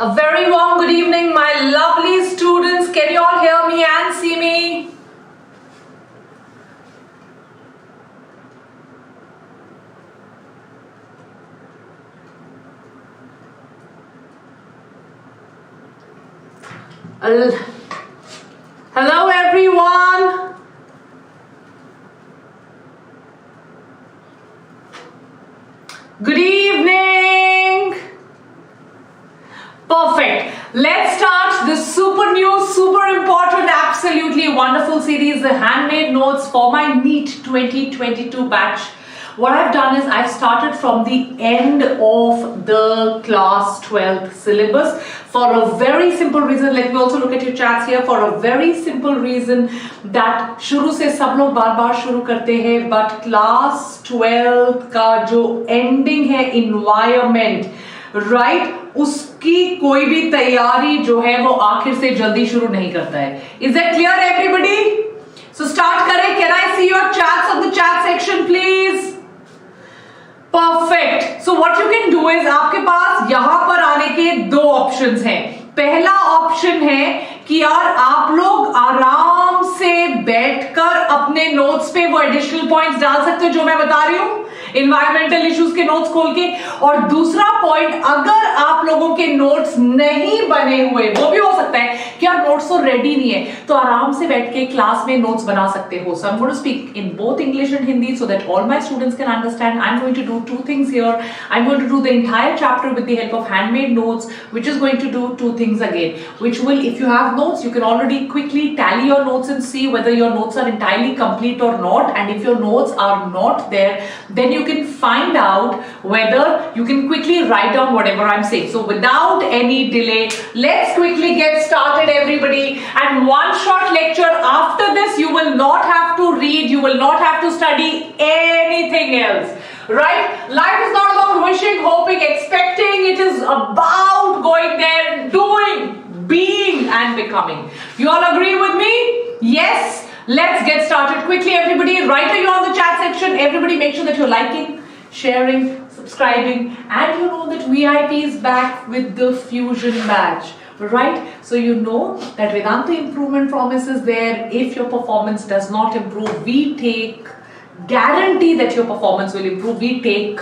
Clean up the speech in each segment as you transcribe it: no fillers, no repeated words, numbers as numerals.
A very warm good evening, my lovely students. Can you all hear me and see me? Hello everyone. Good evening. Perfect. Let's start this super new, super important, absolutely wonderful series, the Handmade Notes for my NEET 2022 batch. What I've done is I've started from the end of the class 12th syllabus for a very simple reason. Let me also look at your chats here. For a very simple reason that शुरू से सब लोग बार-बार शुरू करते हैं, but class 12th का जो ending है environment, right? उसकी कोई भी तैयारी जो है वो आखिर से जल्दी शुरू नहीं करता है. Is that clear everybody? So start करें. Can I see your chats on the chat section please? Perfect. So what you can do is आपके पास यहां पर आने के दो ऑप्शंस हैं. पहला ऑप्शन है कि यार आप लोग आराम से बैठकर अपने नोट्स पे वो एडिशनल पॉइंट्स डाल सकते हो जो मैं बता रही हूं, इन्वायरमेंटल इश्यूज के नोट्स खोल के. और दूसरा पॉइंट, अगर आप लोगों के नोट्स नहीं बने हुए, वो भी हो सकता है कि यार नोट्स तो रेडी नहीं है, तो आराम से बैठ के क्लास में नोट्स बना सकते हो. So I am going to speak in both English and Hindi so that all my students can understand. I'm going to do two things here. I'm going to do the entire chapter with the help of handmade notes, which is going to do two things again, which will, if you have notes, you can already quickly tally your notes and see whether your notes are entirely complete or not. And if your notes are not there, then you can find out whether you can quickly write down whatever I'm saying. So without any delay, let's quickly get started everybody. And one short lecture after this, you will not have to read, you will not have to study anything else. Right? Life is not about wishing, hoping, expecting. It is about going there and doing, being and becoming. You all agree with me? Yes? Let's get started quickly everybody. Write you on the chat section. Everybody make sure that you're liking, sharing, subscribing, and you know that VIP is back with the Fusion badge. Right? So you know that Vedantu improvement promise is there. If your performance does not improve, we take guarantee that your performance will improve. We take,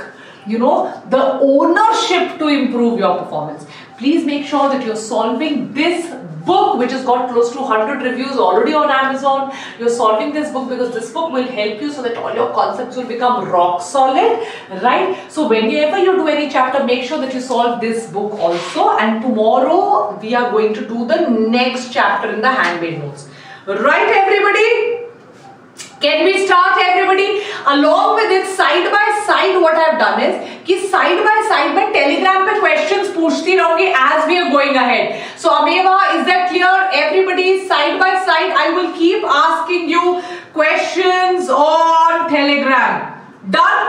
you know, the ownership to improve your performance. Please make sure that you're solving this book, which has got close to 100 reviews already on Amazon. You're solving this book because this book will help you so that all your concepts will become rock solid, right? So whenever you do any chapter, make sure that you solve this book also. And tomorrow we are going to do the next chapter in the handmade notes. Right, everybody? Can we start everybody? Along with it, side by side, what I have done is कि side by side में Telegram पे questions पूछती रहूंगी as we are going ahead. So Ameva, is that clear? Everybody, side by side, I will keep asking you questions on Telegram. Done?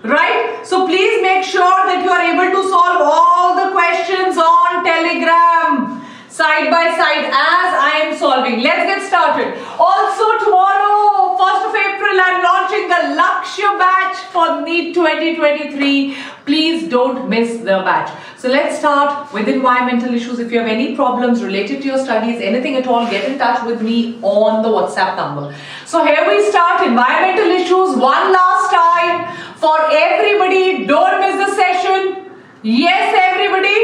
Right? So please make sure that you are able to solve all the questions on Telegram. Side by side as I am solving. Let's get started. Also tomorrow, 1st of April, I'm launching the Lakshya batch for NEET 2023. Please don't miss the batch. So let's start with environmental issues. If you have any problems related to your studies, anything at all, get in touch with me on the WhatsApp number. So here we start, environmental issues. One last time for everybody. Don't miss the session. Yes, everybody.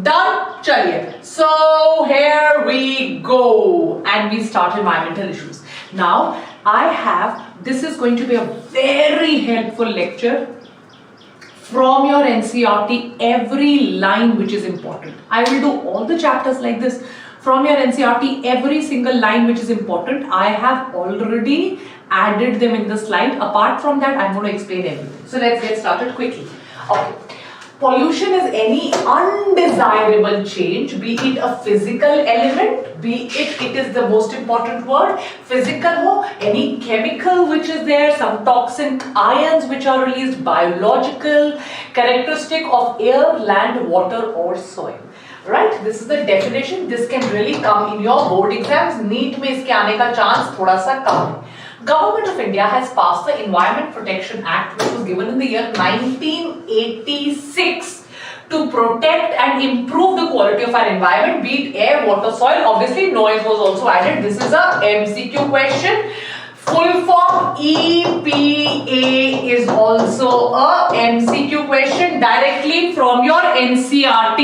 Done? Chaliye. So here we go and we start environmental issues. Now this is going to be a very helpful lecture from your NCERT, every line which is important. I will do all the chapters like this from your NCERT, every single line which is important. I have already added them in the slide. Apart from that, I'm going to explain everything. So let's get started quickly. Okay. Pollution is any undesirable change, be it a physical element, be it is the most important word, physical ho, any chemical which is there, some toxic ions which are released, biological, characteristic of air, land, water or soil. Right? This is the definition. This can really come in your board exams. NEET में इसके आने का chance थोड़ा सा कम है. Government of India has passed the Environment Protection Act, which was given in the year 1986 to protect and improve the quality of our environment, be it air, water, soil. Obviously, noise was also added. This is a MCQ question. Full form EPA is also a MCQ question directly from your NCERT.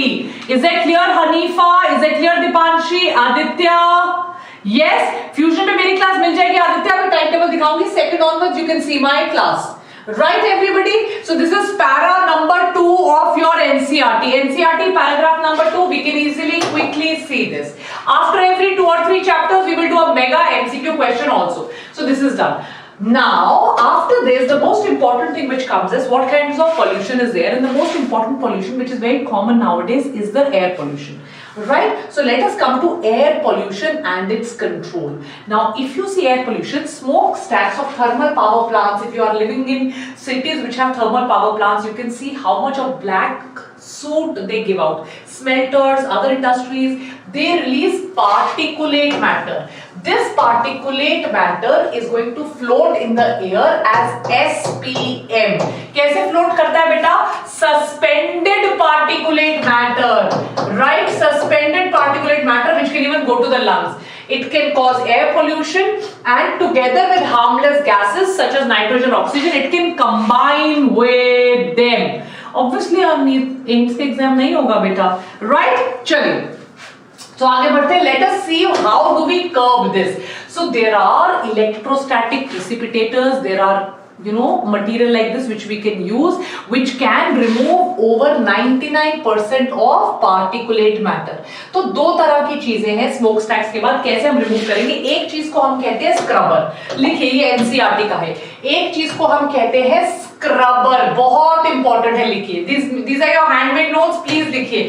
Is that clear, Hanifa? Is that clear, Dipanshi, Aditya? Yes. Fusion में मेरी class मिल जाएगी आदित्य, मैं time table दिखाऊंगी. Second onwards you can see my class. Right, everybody? So this is para number 2 of your NCERT. NCERT paragraph number 2. We can easily, quickly see this. After every 2 or 3 chapters, we will do a mega MCQ question also. So this is done. Now, after this, the most important thing which comes is what kinds of pollution is there, and the most important pollution which is very common nowadays is the air pollution. Right? So let us come to air pollution and its control. Now, if you see air pollution, smokestacks of thermal power plants, if you are living in cities which have thermal power plants, you can see how much of black soot they give out. Smelters, other industries, they release particulate matter. This particulate matter is going to float in the air as SPM. कैसे float करता है बेटा? Suspended particulate matter, right? Suspended particulate matter which can even go to the lungs. It can cause air pollution, and together with harmless gases such as nitrogen, oxygen, it can combine with them. Obviously, अब NEET के exam नहीं होगा बेटा, right? चलिए. तो आगे बढ़ते हैं. Let us see how do we curb this. So there are electrostatic precipitators. There are material like this which we can use, which can remove over 99% of particulate matter. तो दो तरह की चीजें हैं smokestacks के बाद. कैसे हम रिमूव करेंगे? एक चीज को हम कहते हैं स्क्रबर. लिखिए, ये एनसीईआरटी का है. एक चीज को हम कहते हैं स्क्रबर. बहुत इंपॉर्टेंट है, लिखिए. These are your handmade notes. Please लिखिए.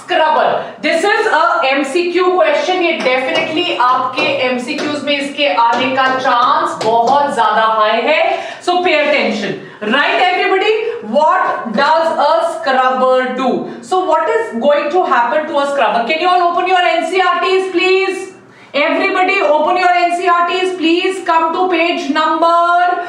Scrubber. This is a MCQ question. ये definitely आपके MCQs में इसके आने का चांस बहुत ज्यादा हाई है. So pay attention. Right, everybody? What does a scrubber do? So what is going to happen to a scrubber? Can you all open your NCERTs, please? Everybody, open your NCERTs, please. Come to page number.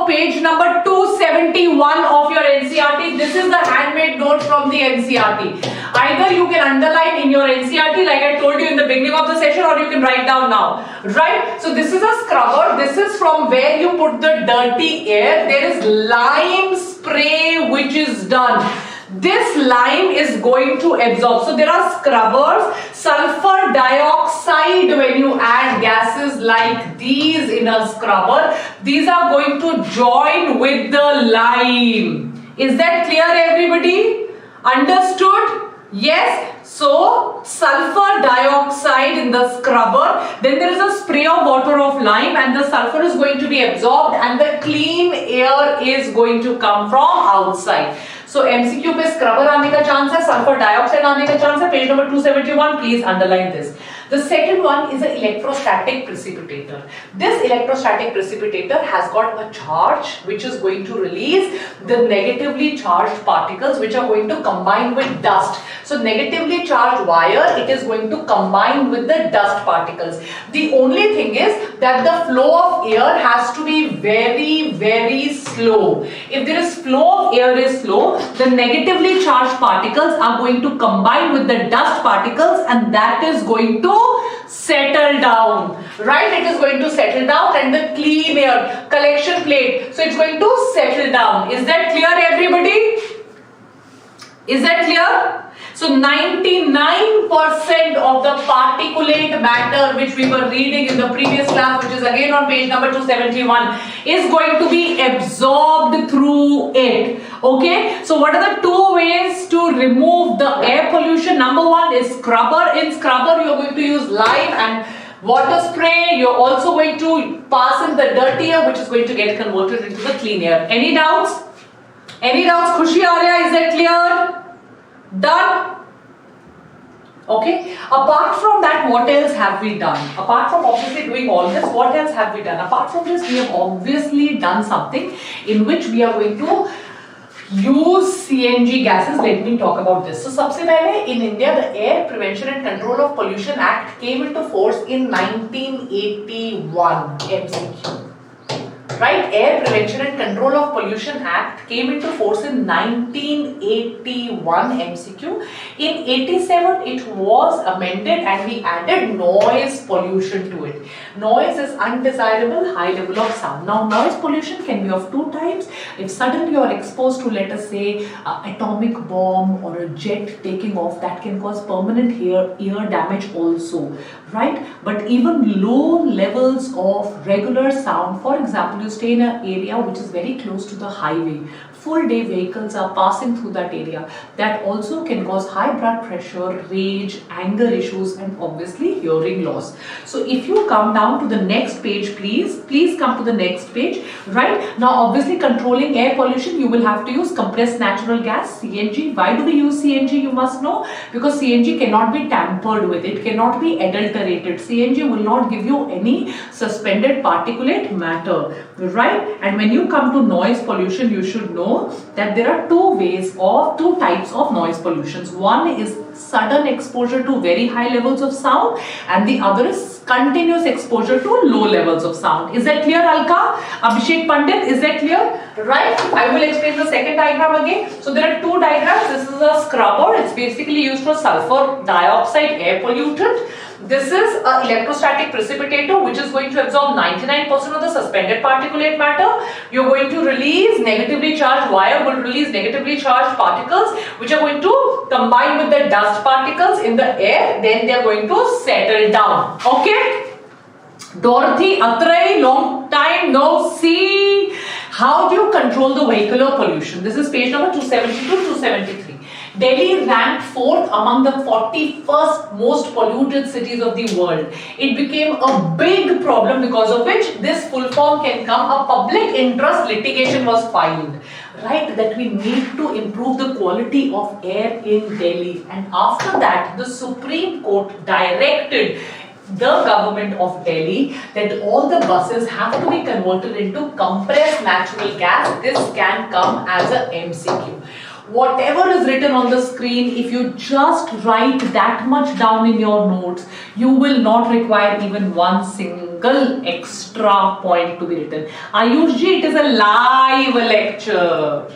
Page number 271 of your NCERT. This is the handmade note from the NCERT. Either you can underline in your NCERT like I told you in the beginning of the session, or you can write down now. Right? So this is a scrubber. This is from where you put the dirty air. There is lime spray which is done. This lime is going to absorb. So there are scrubbers. Sulfur dioxide, when you add gases like these in a scrubber, these are going to join with the lime. Is that clear, everybody? Understood? Yes. So sulfur dioxide in the scrubber, then there is a spray of water of lime, and the sulfur is going to be absorbed, and the clean air is going to come from outside. So MCQ पे scrubber आने का chance है, sulfur dioxide आने का chance है. Page number 271, please underline this. The second one is an electrostatic precipitator. This electrostatic precipitator has got a charge which is going to release the negatively charged particles which are going to combine with dust. So negatively charged wire, it is going to combine with the dust particles. The only thing is that the flow of air has to be very, very slow. If there is flow of air is slow, the negatively charged particles are going to combine with the dust particles, and that is going to settle down. Right? It is going to settle down, and the clean air collection plate, so it's going to settle down. Is that clear, everybody? Is that clear? So 99% of the particulate matter which we were reading in the previous class, which is again on page number 271, is going to be absorbed through it. Okay, so what are the two ways to remove the air pollution? Number one is scrubber. In scrubber you are going to use lime and water spray. You're also going to pass in the dirty air which is going to get converted into the clean air. Any doubts? Any doubts? Khushi Arya, is that clear? Done? Okay. Apart from that, what else have we done? Apart from obviously doing all this, what else have we done? Apart from this, we have obviously done something in which we are going to use CNG gases. Let me talk about this. So, सबसे पहले in India, the Air Prevention and Control of Pollution Act came into force in 1981. MCQ. right? Air Prevention and Control of Pollution Act came into force in 1981 MCQ. In 87 it was amended and we added noise pollution to it. Noise is undesirable high level of sound. Now noise pollution can be of two types. If suddenly you are exposed to, let us say, atomic bomb or a jet taking off, that can cause permanent ear damage also, right? But even low levels of regular sound, for example, you stay in an area which is very close to the highway, full day vehicles are passing through that area, that also can cause high blood pressure, rage, anger issues, and obviously hearing loss. So if you come down to the next page, please come to the next page, right? Now obviously controlling air pollution, you will have to use compressed natural gas, CNG. Why do we use CNG? You must know, because CNG cannot be tampered with, it cannot be adulterated. CNG will not give you any suspended particulate matter, right? And when you come to noise pollution, you should know that there are two types of noise pollutions. One is sudden exposure to very high levels of sound and the other is continuous exposure to low levels of sound. Is that clear, Alka? Abhishek Pandit, is that clear? Right? I will explain the second diagram again. So there are two diagrams. This is a scrubber. It's basically used for sulfur dioxide air pollutant. This is an electrostatic precipitator which is going to absorb 99% of the suspended particulate matter. You're going to release negatively charged wire, will release negatively charged particles which are going to combine with the dust particles in the air. Then they are going to settle down. Okay? Dorothy Atray, long time no see. How do you control the vehicular pollution? This is page number 272 to 273. Delhi ranked 4th among the 41st most polluted cities of the world. It became a big problem because of which this full form can come. A public interest litigation was filed, right, that we need to improve the quality of air in Delhi. And after that, the Supreme Court directed the government of Delhi that all the buses have to be converted into compressed natural gas. This can come as a MCQ. Whatever is written on the screen, if you just write that much down in your notes, you will not require even one single extra point to be written. Ayushji, it is a live lecture.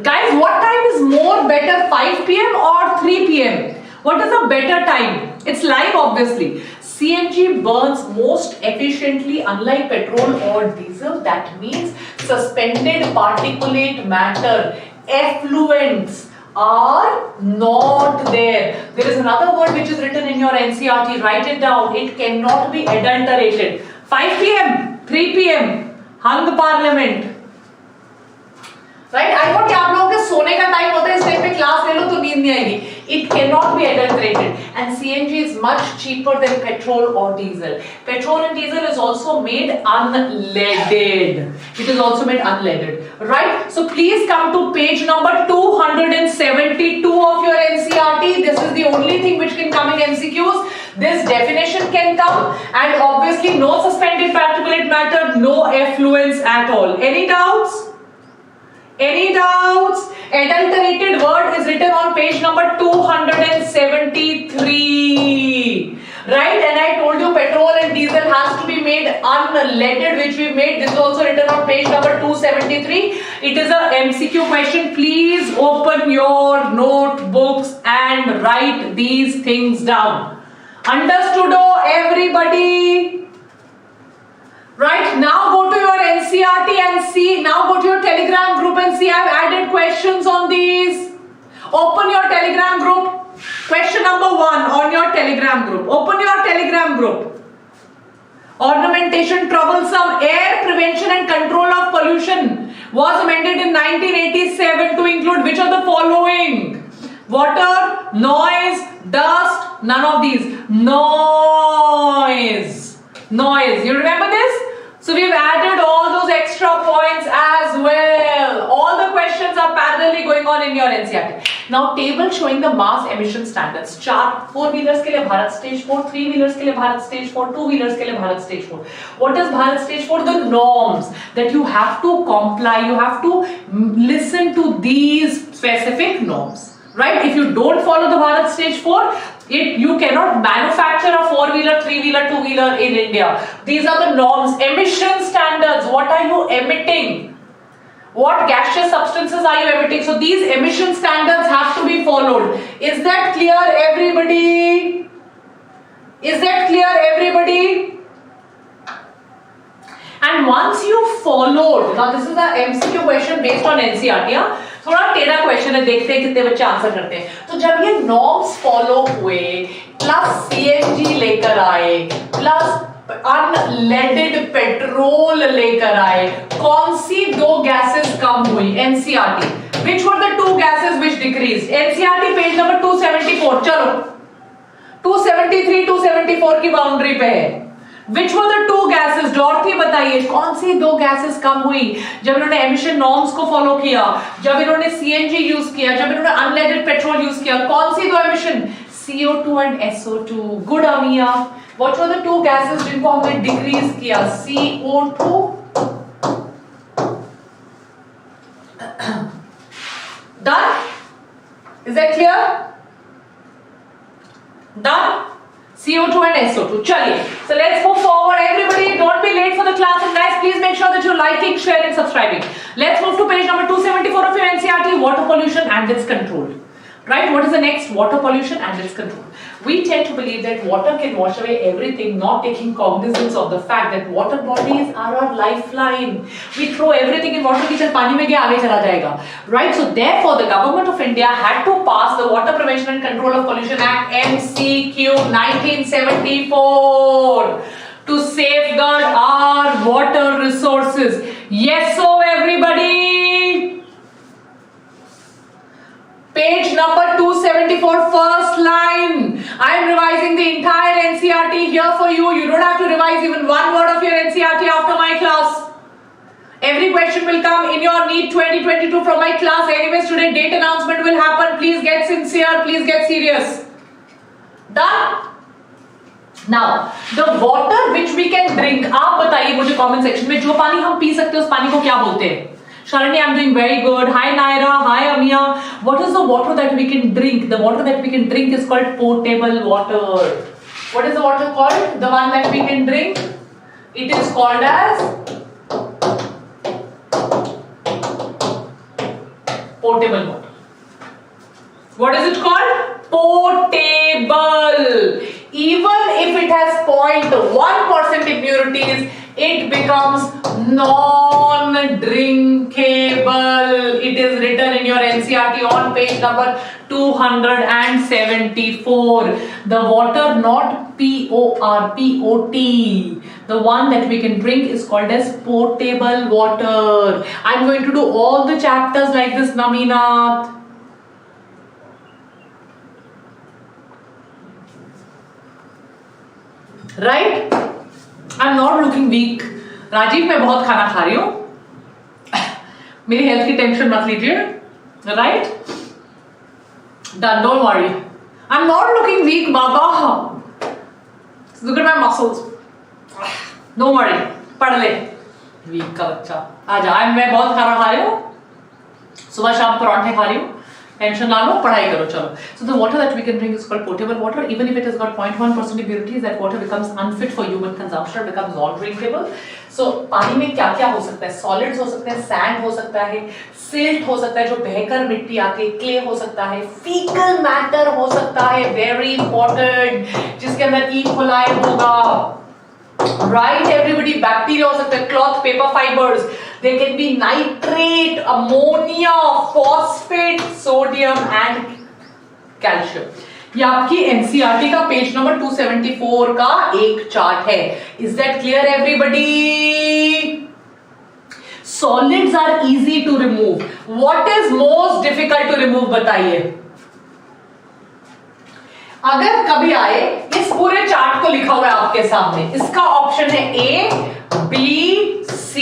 Guys, what time is more better, 5 p.m. or 3 p.m.? What is a better time? It's live, obviously. CNG burns most efficiently, unlike petrol or diesel. That means suspended particulate matter, effluents, are not there. There is another word which is written in your NCERT. Write it down. It cannot be adulterated. 5 p.m., 3 p.m. hung parliament. Right I know कि आप लोगों के सोने का time होता है, इस time पे क्लास ले लो तो नींद नहीं आएगी. It cannot be adulterated, and CNG is much cheaper than petrol or diesel. Petrol and diesel is also made unleaded. It is also made unleaded, right? So please come to page number 272 of your NCERT. This is the only thing which can come in MCQs. This definition can come, and obviously no suspended particulate matter, no effluents at all. Any doubts? Any doubts? Adulterated word is written on page number 273. Right? And I told you petrol and diesel has to be made unleaded, which we made. This is also written on page number 273. It is a MCQ question. Please open your notebooks and write these things down. Understood, everybody? Right, now go to your NCERT and see, now go to your Telegram group and see, I've added questions on these. Open your Telegram group. Question number 1 on your Telegram group. Open your Telegram group. Ornamentation troublesome. Air prevention and control of pollution was amended in 1987 to include which of the following? Water, noise, dust, none of these. Noise. You remember this? So we've added all those extra points as well. All the questions are parallelly going on in your NCERT. Now table showing the mass emission standards. Chart 4-wheelers के लिए Bharat stage 4, 3-wheelers के लिए Bharat stage 4, 2-wheelers के लिए Bharat stage 4. What is Bharat stage 4? The norms that you have to comply. You have to listen to these specific norms. Right? If you don't follow the Bharat stage 4, You cannot manufacture a 4-wheeler, 3-wheeler, 2-wheeler in India. These are the norms, emission standards. What are you emitting? What gaseous substances are you emitting? So these emission standards have to be followed. Is that clear, everybody? Is that clear, everybody? And once you followed, now this is a MCQ question based on NCERT. थोड़ा टेढ़ा question है, देखते हैं कितने बच्चे answer करते हैं. तो जब ये नॉर्म्स फॉलो हुए, प्लस CNG लेकर आए, प्लस अनलेडेड पेट्रोल लेकर आए, कौन सी दो गैसेस कम हुई? NCERT. Which were the two gases which decreased? NCERT page number 274. चलो 273 274 की बाउंड्री पे है. Which were the two gases? डॉर्थी बताइए कौन सी दो गैसेस कम हुई जब इन्होंने एमिशन नॉर्म्स को फॉलो किया, जब इन्होंने CNG यूज किया, जब इन्होंने अनलेडेड पेट्रोल यूज किया? कौन सी दो emission? CO2 and SO2. Good Amiya. What were the two gases जिनको हमने डिक्रीज किया? CO2 done? Is that clear? Done? CO2 and SO2. चलिए, so let's move forward. Everybody, don't be late for the class, and guys, please make sure that you're liking, sharing, subscribing. Let's move to page number 274 of your NCERT, water pollution and its control. Right? What is the next? Water pollution and its control. We tend to believe that water can wash away everything, not taking cognizance of the fact that water bodies are our lifeline. We throw everything in water, कि पानी में गया आगे चला जाएगा. Right? So therefore, the government of India had to pass the Water Prevention and Control of Pollution Act MCQ 1974 to safeguard our water resources. Yes, so everybody. Page number 274, first line. I am revising the entire NCERT here for you. You don't have to revise even one word of your NCERT after my class. Every question will come in your NEET 2022 from my class. Anyways, today date announcement will happen. Please get sincere. Please get serious. Done? Now, the water which we can drink. आप बताइए मुझे comment section में, जो पानी हम P सकते हैं उस पानी को क्या बोलते हैं? Shalini, I'm doing very good. Hi Naira, hi Amia. What is the water that we can drink? The water that we can drink is called potable water. What is the water called? The one that we can drink? It is called as potable water. What is it called? Potable. Even if it has 0.1% impurities, it becomes non-drinkable. It is written in your NCERT on page number 274. The water, not POR, POT. The one that we can drink is called as potable water. I'm going to do all the chapters like this, Naminath. Right? I'm not looking weak. Rajiv, मैं बहुत खाना खा रही हूँ. मेरी health की tension मत लीजिए. Right? Done. Don't worry. I'm not looking weak, Baba. Look at my muscles. Don't worry. पढ़ ले. Weak का बच्चा. आजा. मैं बहुत खाना खा रही हूँ. सुबह शाम पराठे खा रही हूँ. टेंशन ना लो, पढ़ाई करो, चलो. So the water that we can drink is called potable water. Even if it has got 0.1% impurities, that water becomes unfit for human consumption, becomes non-drinkable. So पानी में क्या क्या हो सकता है? Solids हो सकते हैं, sand हो सकता है, silt हो सकता है जो बहकर मिट्टी आती है, clay हो सकता है, fecal matter हो सकता है, very important, जिसके अंदर E. coli होगा. Right, everybody, bacteria हो सकता है, cloth, paper fibers. There can be nitrate, ammonia, phosphate, sodium and calcium. ये आपकी NCERT का पेज नंबर 274 का एक चार्ट है. Is that clear, everybody? Solids are easy to remove. What is most difficult to remove? बताइए. अगर कभी आए, इस पूरे चार्ट को लिखा हुआ है आपके सामने. इसका ऑप्शन है A, B, C,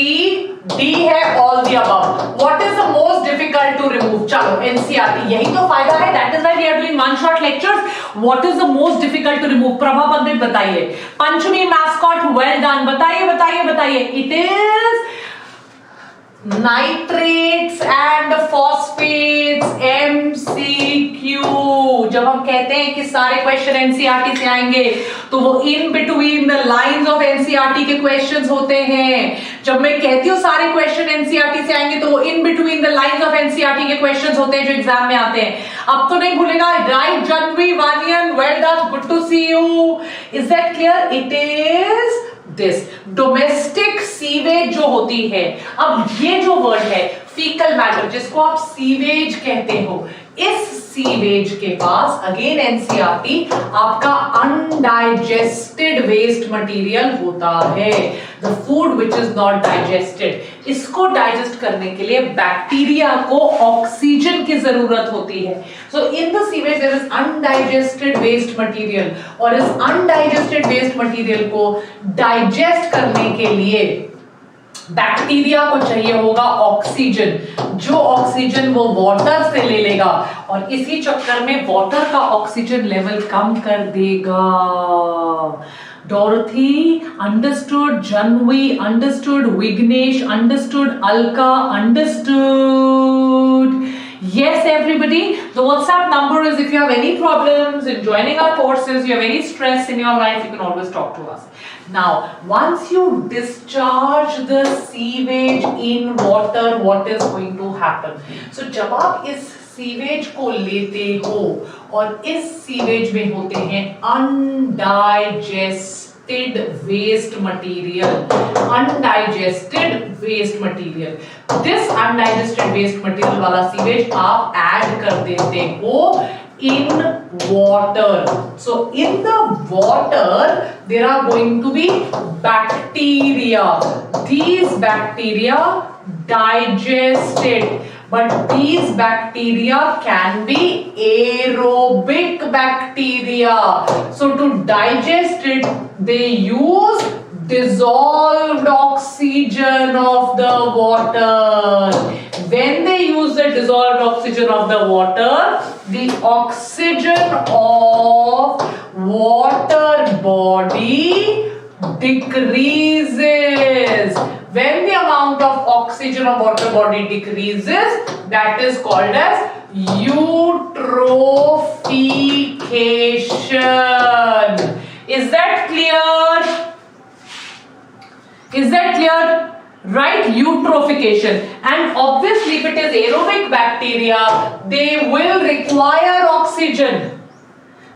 D है all the above. What is the most difficult to remove? चलो NCERT, यही तो फायदा है. That is why we are doing one shot lectures. What is the most difficult to remove? Prabha पंडित बताइए. पंचमी mascot, well done. बताइए बताइए बताइए. It is nitrates and phosphates, MCQ। जब हम कहते हैं कि सारे क्वेश्चन एनसीईआरटी से आएंगे तो वो in between the lines of NCERT के क्वेश्चंस होते हैं। जब मैं कहती हूँ सारे क्वेश्चन एनसीईआरटी से आएंगे तो वो in between the lines of NCERT के क्वेश्चंस होते हैं जो एग्जाम में आते हैं। अब तो नहीं भूलेगा, right Janhvi Vaniyan, well done, good to see you. Is that clear? It is this domestic sewage जो होती है। अब ये जो वर्ड है फीकल मैटर, जिसको आप सीवेज कहते हो, इस सीवेज के पास अगेन एनसीईआरटी आपका अनडाइजेस्टेड वेस्ट मटेरियल होता है, the food which is not digested. इसको डाइजेस्ट करने के लिए बैक्टीरिया को ऑक्सीजन की जरूरत होती है। So in the sewage there is undigested waste material, और इस अनडाइजेस्टेड वेस्ट मटेरियल को डाइजेस्ट करने के लिए बैक्टीरिया को चाहिए होगा ऑक्सीजन, जो ऑक्सीजन वो वाटर से ले लेगा, और इसी चक्कर में वाटर का ऑक्सीजन लेवल कम कर देगा। Dorothy understood, Janvi understood, Vignesh understood, Alka understood. Yes, everybody. The WhatsApp number is, if you have any problems in joining our courses, you have any stress in your life, you can always talk to us. Now, once you discharge the sewage in water, what is going to happen? So, जब आप इस sewage को लेते हो और इस sewage में होते हैं undigested waste material, undigested waste material, this undigested waste material वाला सीवेज आप ऐड कर देते हो in water. So in the water there are going to be bacteria. These bacteria digest it, but these bacteria can be aerobic bacteria. So to digest it they use dissolved oxygen of the water. When they use the dissolved oxygen of the water, the oxygen of water body decreases. When the amount of oxygen of water body decreases, that is called as eutrophication. Is that clear? Is that clear? Right? Eutrophication. And obviously if it is aerobic bacteria, they will require oxygen.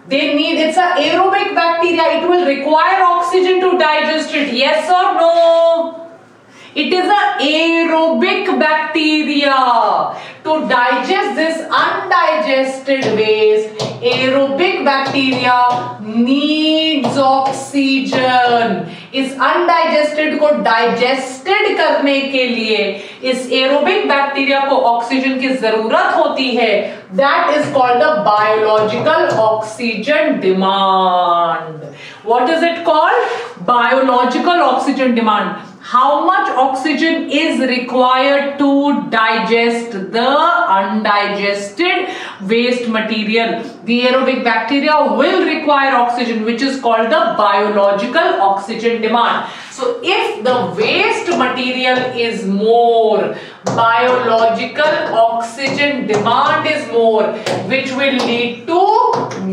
They need, it's an aerobic bacteria, it will require oxygen to digest it. Yes or no? It is an aerobic bacteria. To digest this undigested waste, aerobic bacteria needs oxygen. इस undigested को digested करने के लिए इस aerobic bacteria को oxygen की जरूरत होती है. That is called the biological oxygen demand. What is it called? Biological oxygen demand. How much oxygen is required to digest the undigested waste material? The aerobic bacteria will require oxygen, which is called the biological oxygen demand. So if the waste material is more, biological oxygen demand is more, which will lead to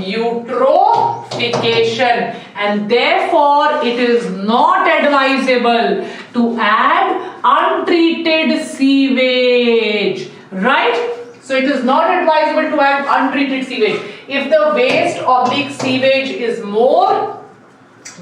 eutrophication, and therefore it is not advisable to add untreated sewage, right? So it is not advisable to add untreated sewage. If the waste oblique sewage is more,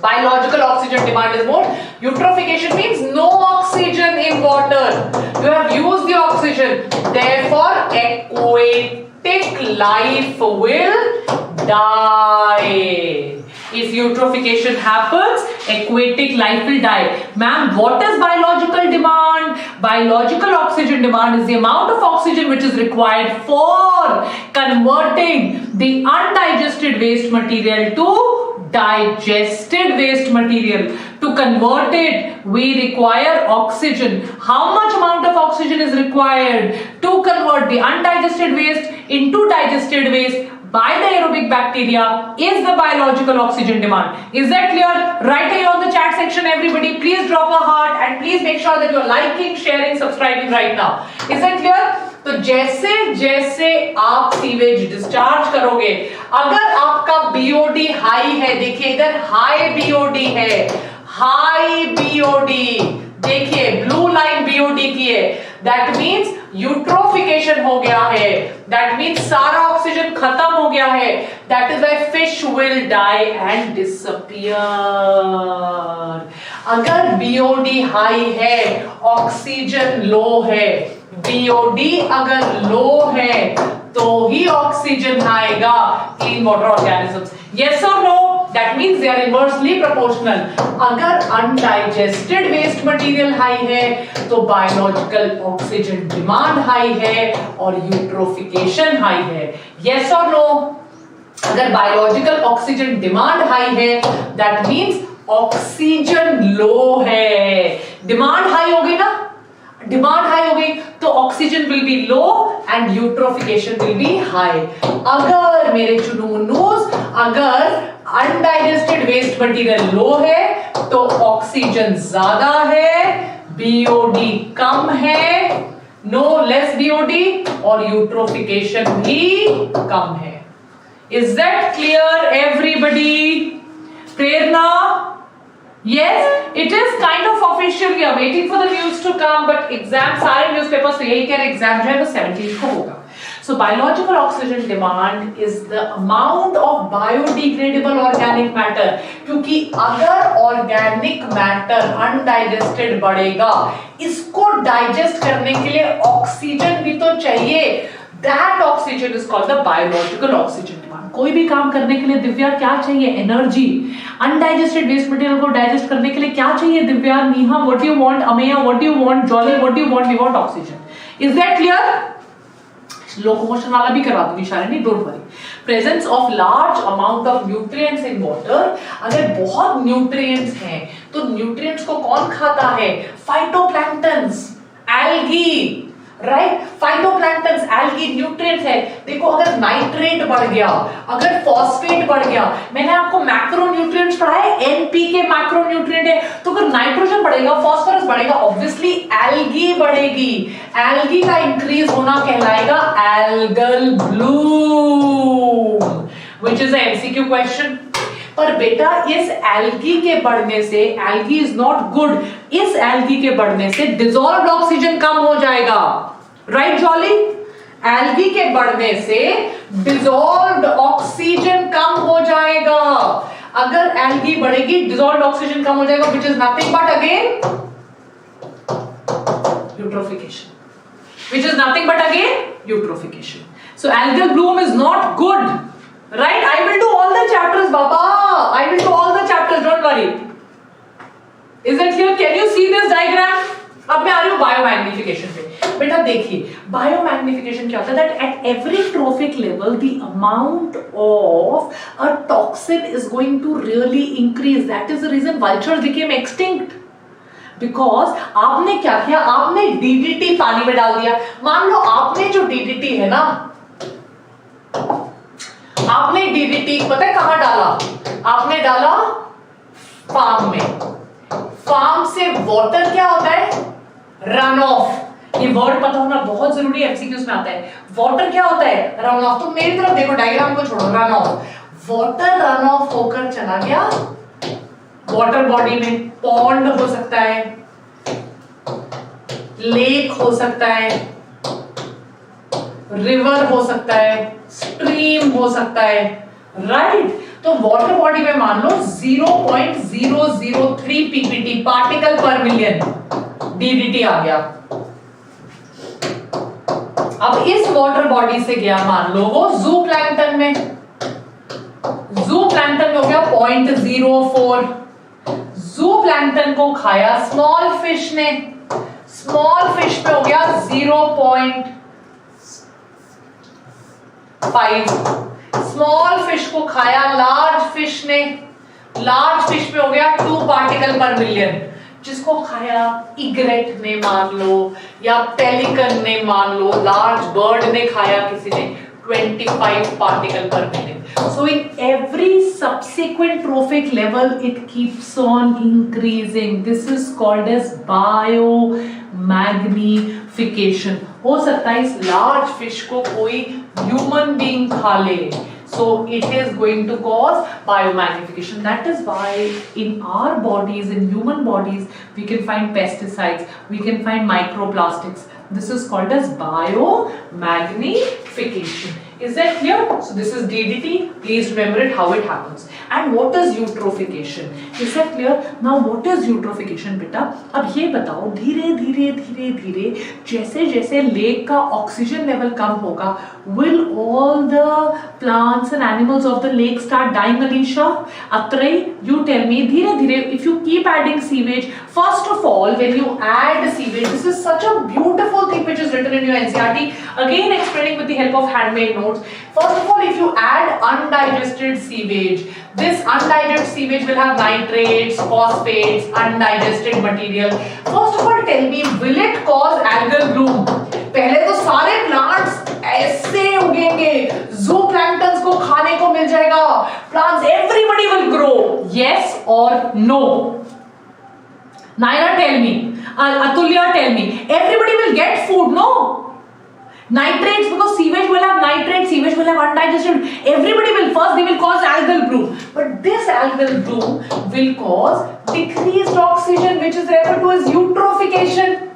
biological oxygen demand is more. Eutrophication means no oxygen in water. You have used the oxygen, therefore aquatic life will die. If eutrophication happens, aquatic life will die. Ma'am, what is biological demand? Biological oxygen demand is the amount of oxygen which is required for converting the undigested waste material to digested waste material. To convert it, we require oxygen. How much amount of oxygen is required to convert the undigested waste into digested waste by the aerobic bacteria is the biological oxygen demand. Is that clear? Write here on the chat section, everybody. Please drop a heart and please make make sure that you're liking, sharing, subscribing right now. Is that clear? तो जैसे जैसे आप sewage discharge करोगे, अगर आपका BOD high है, देखिए इधर हाई बीओडी है, हाई बीओडी, देखिए ब्लू लाइन बीओडी की है, दैट मीन्स यूट्रोफिकेशन हो गया है, दैट मीन्स सारा ऑक्सीजन खत्म हो गया है, that is why fish will die and disappear. अगर बीओडी हाई है, ऑक्सीजन लो है, बीओडी अगर लो है तो ही ऑक्सीजन आएगा क्लीन वाटर ऑर्गेनिजम्स। यस और no? That means they are inversely proportional. अगर अनडाइजेस्टेड वेस्ट मटेरियल हाई है तो बायोलॉजिकल ऑक्सीजन डिमांड हाई है और यूट्रोफिकेशन हाई है। यस और नो? अगर बायोलॉजिकल ऑक्सीजन डिमांड हाई है दैट मीन्स ऑक्सीजन लो है। डिमांड हाई हो गई ना, डिमांड हाई हो गई तो oxygen will be low and eutrophication will be high. अगर मेरे चुनूनूस, अगर अनडाइजेस्टेड वेस्ट मटेरियल लो है तो ऑक्सीजन ज्यादा है, बीओडी कम है, नो लेस बीओडी, और यूट्रोफिकेशन भी कम है। Is that clear everybody? Prerna? Yes, it is kind of official. We are waiting for the news to come, but exam सारे newspapers तो यही कह रहे exam जो है वो 17 को होगा। So biological oxygen demand is the amount of biodegradable organic matter, क्योंकि अगर organic matter undigested बढ़ेगा, इसको digest करने के लिए ऑक्सीजन भी तो चाहिए। That oxygen is called the biological oxygen demand. कोई भी काम करने के लिए दिव्या क्या चाहिए? एनर्जी। अनडाइजेस्टेड वेस्ट मटेरियल को डाइजेस्ट करने के लिए क्या चाहिए? Divya, Neha, what you want? Ameya, what you want? Jolly, what you want? We want oxygen. Is that clear? Locomotion वाला भी करवा दूंगी Shalini, don't worry. Presence of large amount of nutrients in water. अगर बहुत न्यूट्रिएंट्स हैं तो न्यूट्रिएंट्स को कौन खाता है? Phytoplanktons, algae, right? Phytoplanktons, algae nutrients है। देखो अगर नाइट्रेट बढ़ गया, अगर फॉस्फेट बढ़ गया, मैंने आपको मैक्रो न्यूट्रिएंट्स पढ़ाया, एनपीके मैक्रो न्यूट्रिएंट है, तो अगर नाइट्रोजन बढ़ेगा, फास्फोरस बढ़ेगा, ऑब्वियसली एल्गी बढ़ेगी। एल्गी का इंक्रीज होना कहलाएगा algal Bloom, which is a MCQ question. पर बेटा इस एल्गी के बढ़ने से, एल्गी इज नॉट गुड, इस एल्गी के बढ़ने से डिसॉल्व्ड ऑक्सीजन कम हो जाएगा, राइट जॉली? एल्गी के बढ़ने से डिसॉल्व्ड ऑक्सीजन कम हो जाएगा। अगर एल्गी बढ़ेगी डिसॉल्व्ड ऑक्सीजन कम हो जाएगा, which is nothing but again eutrophication, which is nothing but again eutrophication. So algal Bloom is not good, right? I will do all the chapters, Baba. I will do all the chapters, don't worry. Is it clear? Can you see this diagram? अब मैं आ रही हूँ biomagnification पे। बेटा देखिए biomagnification क्या होता है? That at every trophic level the amount of a toxin is going to really increase. That is the reason vultures became extinct. Because आपने क्या किया? आपने डीडीटी पानी में डाल दिया। मान लो आपने जो डीडीटी है ना, आपने डीडीटी पता है कहां डाला? आपने डाला फार्म में। फार्म से वाटर क्या होता है? Run of. ये वर्ड पता होना बहुत जरूरी है, एमसीक्यूज में आता है। वाटर क्या होता है? Run of. तो मेरी तरफ देखो, डायग्राम को छोड़ो, run of. Water run of होकर चला गया वाटर बॉडी में। पॉन्ड हो सकता है, लेक हो सकता है, रिवर हो सकता है, स्ट्रीम हो सकता है, राइट? तो वाटर बॉडी में मान लो 0.003 पीपीटी पार्टिकल पर मिलियन डीडीटी आ गया। अब इस वाटर बॉडी से गया मान लो वो जू प्लैंक्टन में, जू प्लैंक्टन में हो गया 0.04। जू प्लैंक्टन को खाया स्मॉल फिश ने, स्मॉल फिश पे हो गया 0.5। स्मॉल फिश को खाया लार्ज फिश ने, लार्ज फिश पे हो गया 2 पार्टिकल पर मिलियन। जिसको खाया इग्रेट ने मान लो, या पेलिकन ने मान लो, लार्ज बर्ड ने खाया किसी ने, 25 particle per minute. So in every subsequent trophic level, it keeps on increasing. This is called as biomagnification. हो सकता है इस large fish को कोई human being खा ले. So it is going to cause biomagnification. That is why in our bodies, in human bodies, we can find pesticides, we can find microplastics. This is called as biomagnification. Is that clear? So this is DDT. Please remember it, how it happens. And what is eutrophication? Is that clear? Now what is eutrophication बेटा? अब ये बताओ, धीरे धीरे धीरे धीरे जैसे जैसे लेक का ऑक्सीजन लेवल कम होगा, will all the plants and animals of the lake start dying, Alisha? Atray, you tell me, धीरे धीरे, if you keep adding sewage, first of all, when you add sewage, this is such a beautiful thing which is written in your NCERT, again explaining with the help of handmade notes. First of all, if you add undigested sewage, this undigested sewage will have nitrates, phosphates, undigested material. First of all, tell me, will it cause algal bloom? पहले तो सारे plants ऐसे उगेंगे, zooplanktons को खाने को मिल जाएगा, plants, everybody will grow. Yes or no? Naira, tell me. Atulya, tell me. Everybody will get food, no? Nitrates, because sewage will have nitrates, sewage will have undigested. Everybody will first, they will cause algal bloom. But this algal bloom will cause decreased oxygen, which is referred to as eutrophication.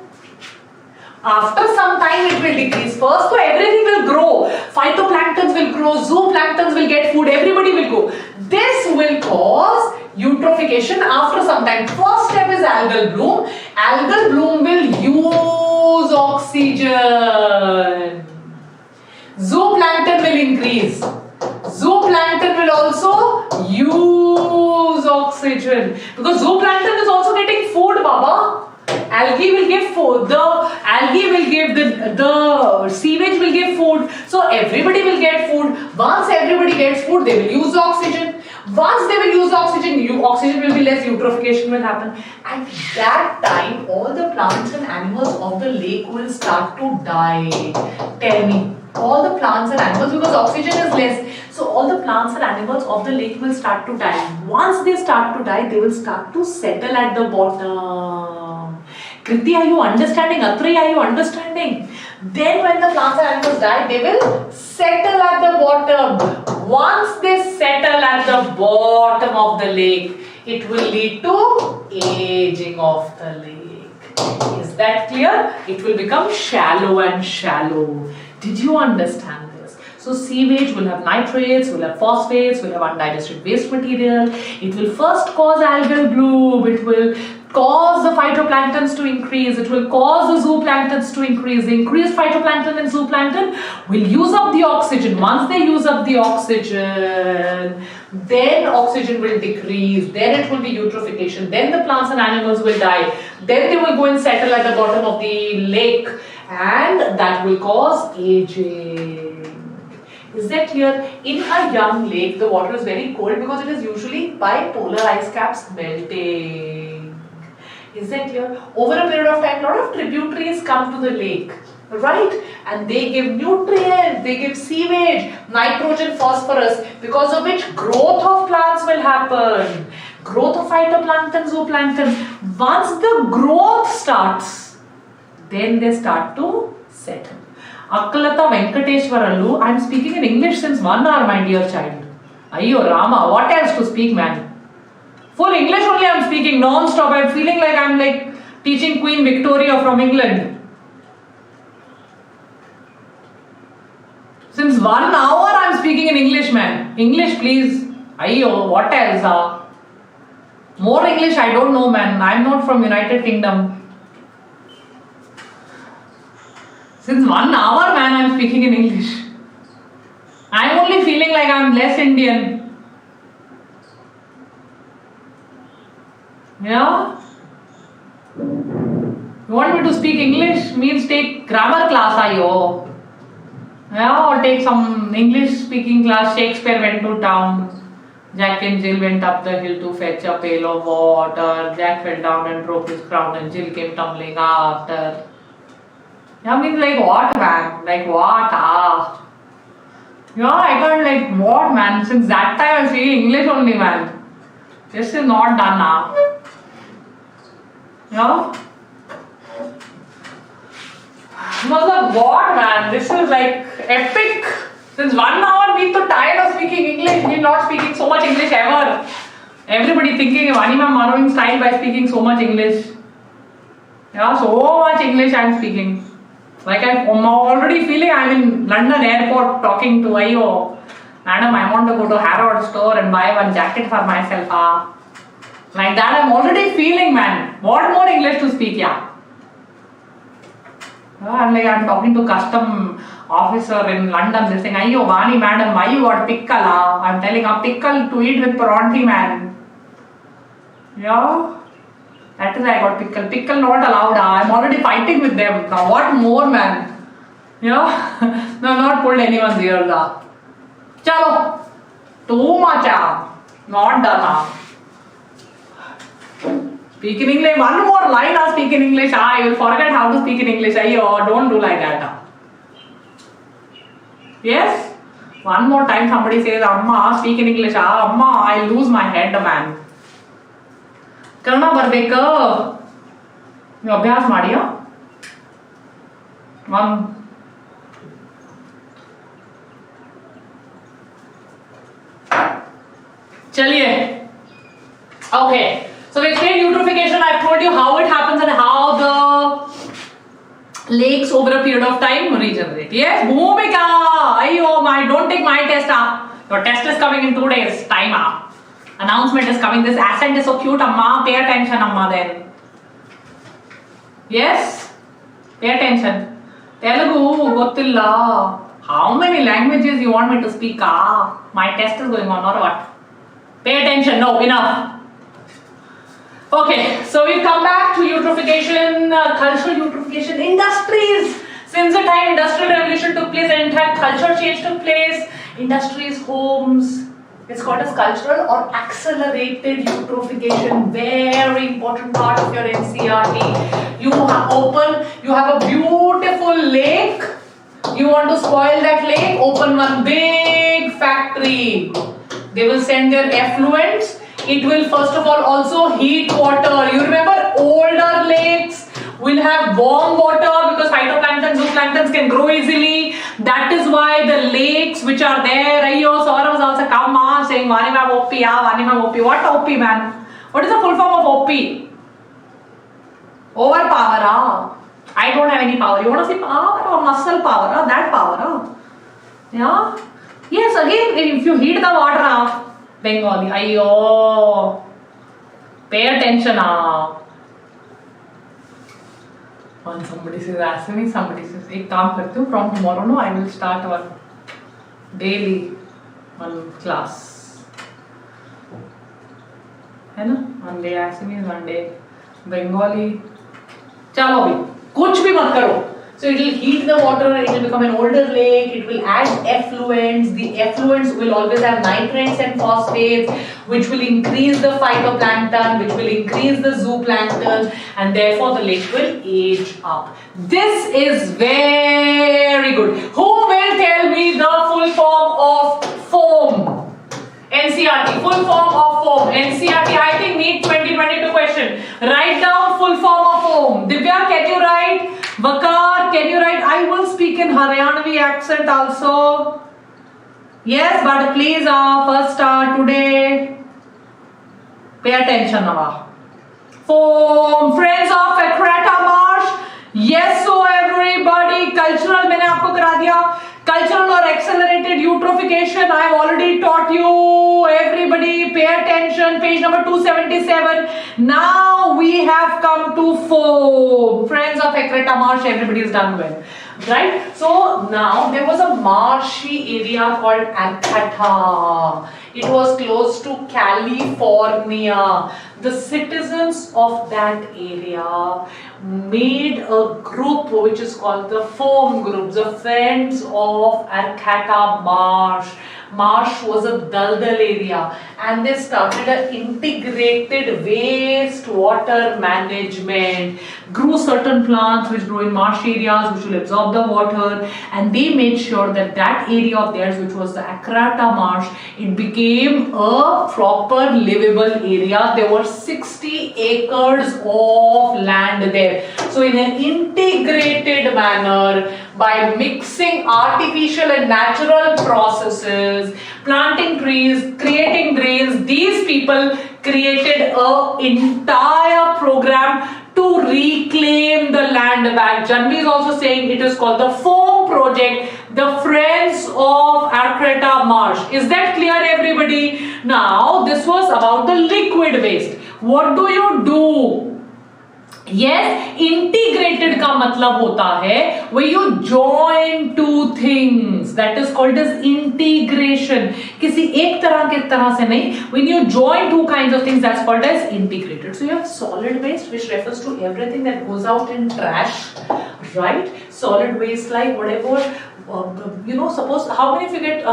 After some time it will decrease. First, so everything will grow. Phytoplanktons will grow, zooplanktons will get food, everybody will go. This will cause eutrophication after some time. First step is algal bloom. Algal bloom will use oxygen. Zooplankton will increase. Zooplankton will also use oxygen. Because zooplankton is also getting food, Baba. Algae will give food, the algae will give, the sewage will give food, so everybody will get food. Once everybody gets food, they will use oxygen. Once they will use oxygen, oxygen will be less, eutrophication will happen. At that time, all the plants and animals of the lake will start to die. Tell me, all the plants and animals, because oxygen is less, so all the plants and animals of the lake will start to die. Once they start to die, they will start to settle at the bottom. Kriti, are you understanding? Atri, are you understanding? Then when the plants and animals die, they will settle at the bottom. Once they settle at the bottom of the lake, it will lead to aging of the lake. Is that clear? It will become shallow and shallow. Did you understand this? So sewage will have nitrates, will have phosphates, will have undigested waste material. It will first cause algal bloom. It will cause the phytoplanktons to increase. It will cause the zooplanktons to increase. The increased phytoplankton and zooplankton will use up the oxygen. Once they use up the oxygen, then oxygen will decrease. Then it will be eutrophication. Then the plants and animals will die. Then they will go and settle at the bottom of the lake, and that will cause aging. Is that clear? In a young lake, the water is very cold because it is usually by polar ice caps melting. Is that clear? Over a period of time, a lot of tributaries come to the lake, right? And they give nutrients, they give sewage, nitrogen, phosphorus, because of which growth of plants will happen. Growth of phytoplankton, zooplankton. Once the growth starts, then they start to settle. Akkalata Venkateshwaralu, I am speaking in English since 1 hour, my dear child. Ayyo Rama, what else to speak, man? Full English only I am speaking non-stop. I am feeling like I am like teaching Queen Victoria from England. Since 1 hour I am speaking in English, man. English, please. Ayyo, what else? More English, I don't know, man. I am not from United Kingdom. Since 1 hour, man, I am speaking in English. I am only feeling like I am less Indian. Yeah? You want me to speak English? Means take grammar class, ayo. Yeah, or take some English speaking class. Shakespeare went to town. Jack and Jill went up the hill to fetch a pail of water. Jack fell down and broke his crown, and Jill came tumbling after. Yeah, means like what, man? Like what? Yeah, I got like, what man? Since that time I'm speaking English only, man. This is not done now. Yeah? What man? This is like epic. Since 1 hour we so tired of speaking English. We're not speaking so much English ever. Everybody thinking Vani Ma'am borrowing style by speaking so much English. Yeah, so much English I'm speaking. Like I'm already feeling I'm in London airport talking to Ayo. Madam, I want to go to Harrods store and buy one jacket for myself. Like that I'm already feeling, man. What more English to speak, yeah? I'm talking to custom officer in London. They're saying, Ayo, Vani madam, why you got pickle? I'm telling a pickle to eat with paranthi, man. Yeah? That is why I got pickle. Pickle not allowed. I'm already fighting with them. Now what more, man? Yeah? No, I've not pulled anyone's ears. Chalo. Too much. Not done. Speak in English. One more line. Speak in English. I will forget how to speak in English. Don't do like that. Yes? One more time somebody says, Amma, speak in English. Amma, I lose my head, man. Kannada ಬರಬೇಕು ನೀವು ಅಭ್ಯಾಸ ಮಾಡಿ चलिए okay so we explained eutrophication. I've told you how it happens and how the lakes over a period of time regenerate. Yes, Bhumika, don't take my test. Your test is coming in 2 days time. Announcement is coming. This accent is so cute, Amma. Pay attention, Amma, then. Yes? Pay attention. Telugu, gottilla. How many languages you want me to speak? My test is going on, or what? Pay attention. No, enough. Okay, so we've come back to eutrophication, cultural eutrophication, industries. Since the time industrial revolution took place, an entire culture change took place. Industries, homes. It's called as cultural or accelerated eutrophication. Very important part of your NCERT. You have a beautiful lake. You want to spoil that lake? Open one big factory. They will send their effluents. It will first of all also heat water. You remember older lakes will have warm water because phytoplankton, zooplankton can grow easily. That is why the lakes which are there, Saurav was also come saying Vani Ma'am OP, Vani Ma'am OP. What OP, man? What is the full form of OP? Overpower. I don't have any power. You want to see power or muscle power? That power. Yeah. Yes, again, if you heat the water, Bengali, pay attention. When somebody says, ask me, somebody says, ek kaam karti hu, from tomorrow, no, I will start one daily one class. है ना? One day Assamese, one day Bengali. चलो भी, कुछ भी मत करो. So it will heat the water, it will become an older lake, it will add effluents. The effluents will always have nitrates and phosphates, which will increase the phytoplankton, which will increase the zooplankton, and therefore the lake will age up. This is very good. Who will tell me the full form of foam? NCERT, full form of foam. NCERT, I think NEET 2022 question. Write down full form of foam. Divya, can you write? Vakar, can you write? I will speak in Haryanvi accent also. Yes, but please, first today, pay attention now. Foam, friends of Ekrata Marsh. Yes, so everybody, cultural मैंने आपको करा दिया. Cultural or accelerated eutrophication, I have already taught you. Everybody pay attention. Page number 277. Now we have come to foam. Friends of Ekrata Marsh, everybody is done well. Right? So now there was a marshy area called Ankata. It was close to California. The citizens of that area made a group which is called the foam group, the Friends of Ankata Marsh. marsh was a daldal area, and they started an integrated wastewater management, grew certain plants which grow in marsh areas which will absorb the water, and they made sure that that area of theirs, which was the Akrata marsh, it became a proper livable area. There were 60 acres of land there. So in an integrated manner, by mixing artificial and natural processes, planting trees, creating drains, these people created an entire program to reclaim the land back. Janvi is also saying it is called the FOAM project, the Friends of Akrata Marsh. Is that clear, everybody? Now, this was about the liquid waste. What do you do? Yes, integrated का मतलब होता है where you join two things, that is called as integration. किसी एक तरह से नहीं, when you join two kinds of things, that's called as integrated. So you have solid waste, which refers to everything that goes out in trash, right? Solid waste like whatever, suppose how many of you get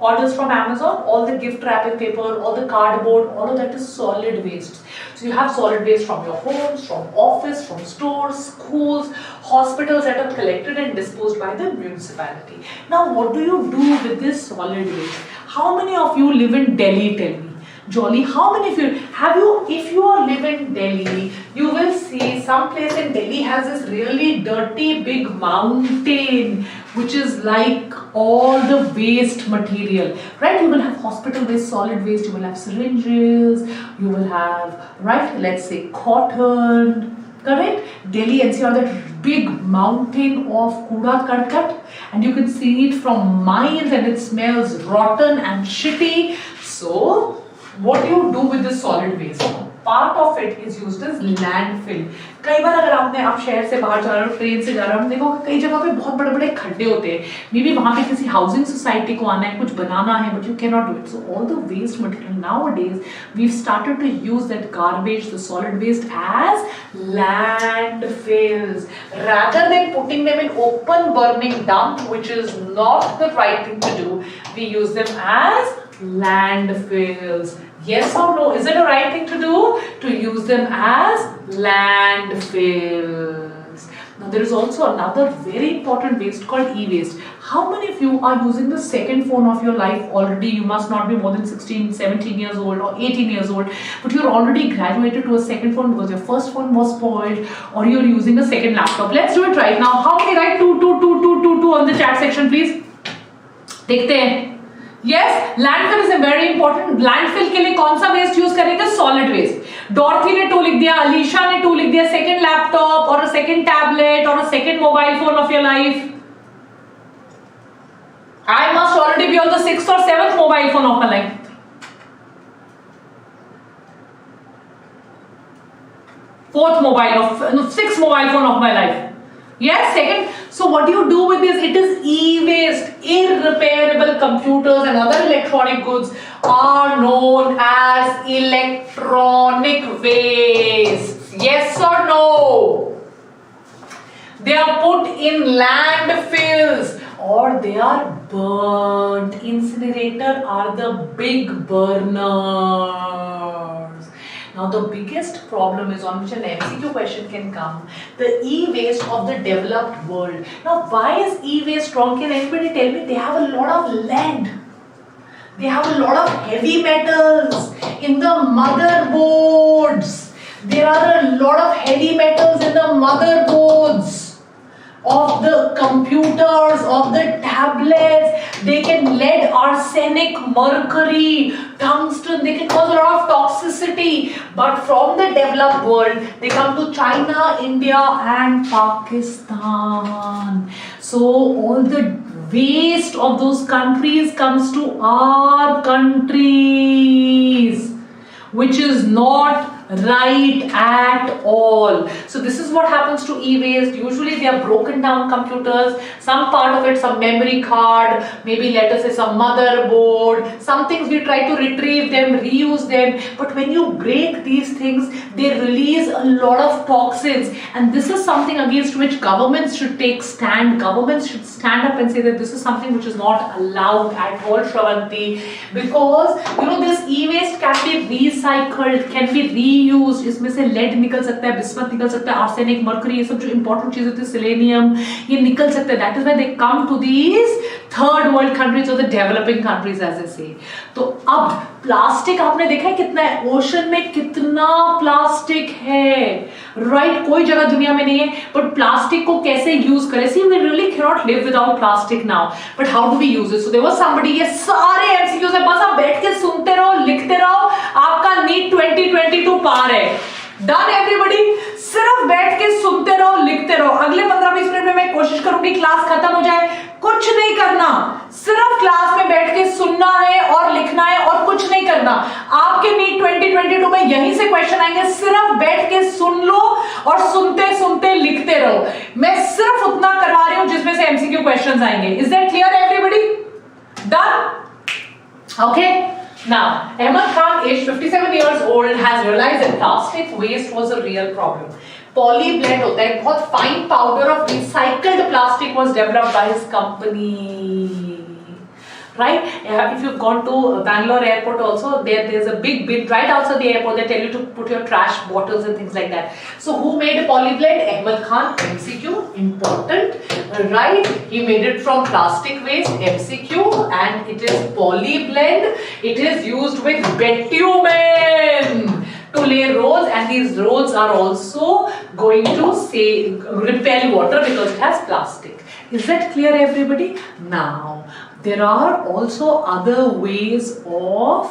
orders from Amazon? All the gift wrapping paper, all the cardboard, all of that is solid waste. So you have solid waste from your homes, from office, from stores, schools, hospitals that are collected and disposed by the municipality. Now, what do you do with this solid waste? How many of you live in Delhi? Tell me. Jolly, how many of you if you are live in Delhi, you will see some place in Delhi has this really dirty big mountain which is like all the waste material, right? You will have hospital waste, solid waste, you will have syringes, you will have, right, let's say cotton, correct? Delhi NCR, that big mountain of Kuda Karkat, and you can see it from miles and it smells rotten and shitty. So what do you do with this solid waste? Part of it is used as landfill. कई बार अगर आप शहर से बाहर जा रहे हो, train से जा रहे हो, हम देखो कई जगह पे बहुत बड़े-बड़े खड्डे होते हैं. मे बी वहाँ पे किसी हाउसिंग सोसाइटी को आना है, कुछ बनाना है, but you cannot do it. So all the waste material nowadays, we've started to use that garbage, the solid waste, as landfills. Rather than putting them in open burning dump, which is not the right thing to do, we use them as landfills. Yes or no? Is it a right thing to do? To use them as landfills. Now there is also another very important waste called e-waste. How many of you are using the second phone of your life already? You must not be more than 16, 17 years old or 18 years old, but you're already graduated to a second phone because your first phone was spoiled, or you're using a second laptop. Let's do it right now. How many write 2 on the chat section, please? देखते हैं. Yes, landfill is a very important. Landfill के लिए कौन सा waste use करेंगे? Solid waste. Dorothy ने 2 लिख दिया, Alicia ने 2 लिख दिया, second laptop or a second tablet or a second mobile phone of your life. I must already be on the 6th or 7th mobile phone of my life. Sixth mobile phone of my life. Yes, second. So what do you do with this? It is e-waste. Irreparable computers and other electronic goods are known as electronic waste. Yes or no? They are put in landfills or they are burnt. Incinerator are the big burners. Now the biggest problem is on which an MCQ question can come, the e-waste of the developed world. Now why is e-waste strong? Can anybody tell me? They have a lot of lead. They have a lot of heavy metals in the motherboards. There are a lot of heavy metals in the motherboards of the computers, of the tablets. They can lead, arsenic, mercury, tungsten. They can cause a lot of toxicity. But from the developed world, they come to China, India and Pakistan. So all the waste of those countries comes to our countries, which is not right at all. So this is what happens to e-waste. Usually they are broken down computers, some part of it, some memory card, maybe let us say some motherboard, some things we try to retrieve them, reuse them, but when you break these things, they release a lot of toxins, and this is something against which governments should take stand. Governments should stand up and say that this is something which is not allowed at all, Shravanti, because you know this e-waste can be recycled, can be reused. इसमें से lead निकल सकता है, bismuth निकल सकता है, arsenic, mercury, ये सब जो important चीजें होती है, selenium, ये निकल सकता है. That is why they come to these third world countries or the developing countries as they say. तो अब प्लास्टिक आपने देखा है कितना है, ओशन में कितना प्लास्टिक है, राइट? कोई जगह दुनिया में नहीं है, बट प्लास्टिक को कैसे यूज करें? See we really cannot live without plastic now, but how do we use it? So there was somebody, ये सारे एमसीक्यूज है, बस आप बैठ के सुनते रहो, लिखते रहो, आपका नीट 2022 पार है. डन एवरीबॉडी, सिर्फ बैठ के सुनते रहो, लिखते रहो. अगले 15-20 मिनट में मैं कोशिश करूंगी क्लास खत्म हो जाए, कुछ नहीं करना, सिर्फ क्लास में बैठ के सुनना है और लिखना है और कुछ नहीं करना. आपके नीट 2022 में यहीं से क्वेश्चन आएंगे, सिर्फ बैठ के सुन लो और सुनते सुनते लिखते रहो. मैं सिर्फ उतना करवा रही हूं जिसमें से एमसीक्यू क्वेश्चंस आएंगे. Is that clear everybody? Done? Okay. Now, Ahmed Khan, aged 57 years old, has realized that plastic waste was a real problem. Polyblend होता है, बहुत fine powder of recycled plastic was developed by his company. Right? If you've gone to Bangalore airport also, there's a big bin right outside the airport. They tell you to put your trash bottles and things like that. So who made a polyblend? Ahmed Khan. MCQ, important, right? He made it from plastic waste. MCQ, and it is polyblend. It is used with bitumen to lay roads, and these roads are also going to repel water because it has plastic. Is that clear everybody? Now there are also other ways of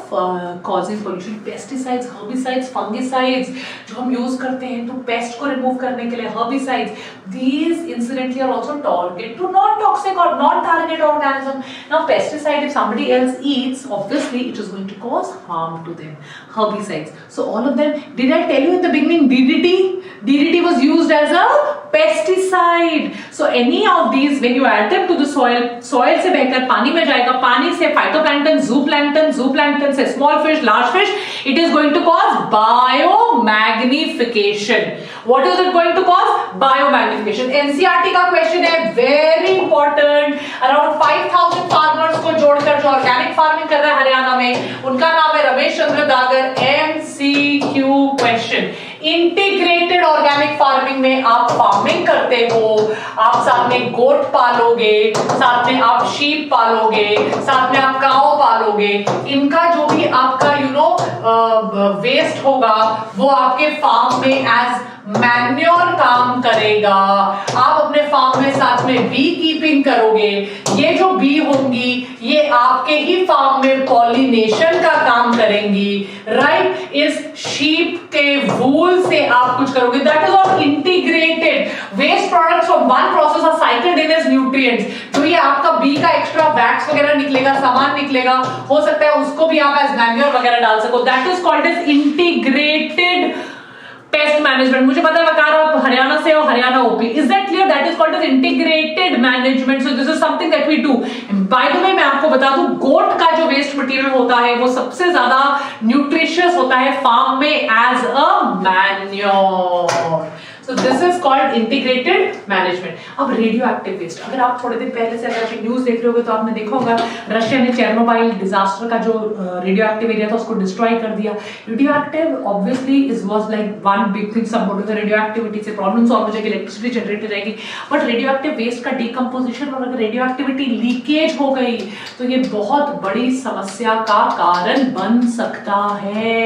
causing pollution. Pesticides, herbicides, fungicides जो हम use करते हैं तो pest को remove करने के लिए, herbicides, these incidentally are also targeted to non-toxic or non-target organism. Now pesticide, if somebody else eats, obviously it is going to cause harm to them. Herbicides, so all of them, did I tell you in the beginning DDT was used as a pesticide. So any of these, when you add them to the soil से बहकर पानी में जाएगा, पानी से phytoplankton, zooplankton से small fish, large fish, it is going to cause biomagnification. What is it going to cause? Biomagnification. NCERT का question है, very important. Around 5000 फार्मर्स को जोड़कर जो ऑर्गेनिक फार्मिंग कर रहे हैं हरियाणा में, उनका नाम है Ramesh Chandra दागर. MCQ question. Integrated organic farming में आप फार्मिंग करते हो, आप साथ में गोट पालोगे, साथ में आप शीप पालोगे, साथ में आप काऊ पालोगे. इनका जो भी आपका वेस्ट होगा वो आपके फार्म में एज मैन्योर काम करेगा. आप अपने फार्म में साथ में बी कीपिंग करोगे. ये जो बी होंगी ये आपके ही फार्म में पॉलिनेशन का काम करेंगी, राइट? इस शीप के वूल से आप कुछ करोगे. That is all integrated. Waste products from one process are cycled in as nutrients. जो ये आपका बी का एक्स्ट्रा वैक्स वगैरह निकलेगा, सामान निकलेगा, हो सकता है उसको भी आप एज मैन्योर वगैरह डाल सको. That is called as integrated pest management. मुझे पता है बता रहा हूं हरियाणा से और Haryana OP. Is that clear? That is called as integrated management. So this is something that we do. By the way मैं आपको बता दूं, गोट का जो वेस्ट मटेरियल होता है वो सबसे ज्यादा न्यूट्रिशियस होता है फार्म में as a manure. So this is called integrated management. अब रेडियो एक्टिव वेस्ट, अगर आप थोड़े दिन पहले से अगर न्यूज देख रहे होगे तो आपने देखा होगा रशिया ने चेर्नोबाइल डिजास्टर का जो रेडियो एक्टिव एरिया था उसको डिस्ट्रॉय कर दिया. Radio active obviously is was like one big thing. सब बोलते थे रेडियो एक्टिविटी से प्रॉब्लम सॉल्व हो जाएगी, इलेक्ट्रिसिटी जनरेट हो जाएगी, बट रेडियो एक्टिव वेस्ट का डिकम्पोजिशन और अगर रेडियो एक्टिविटी लीकेज हो गई तो ये बहुत बड़ी समस्या का कारण बन सकता है,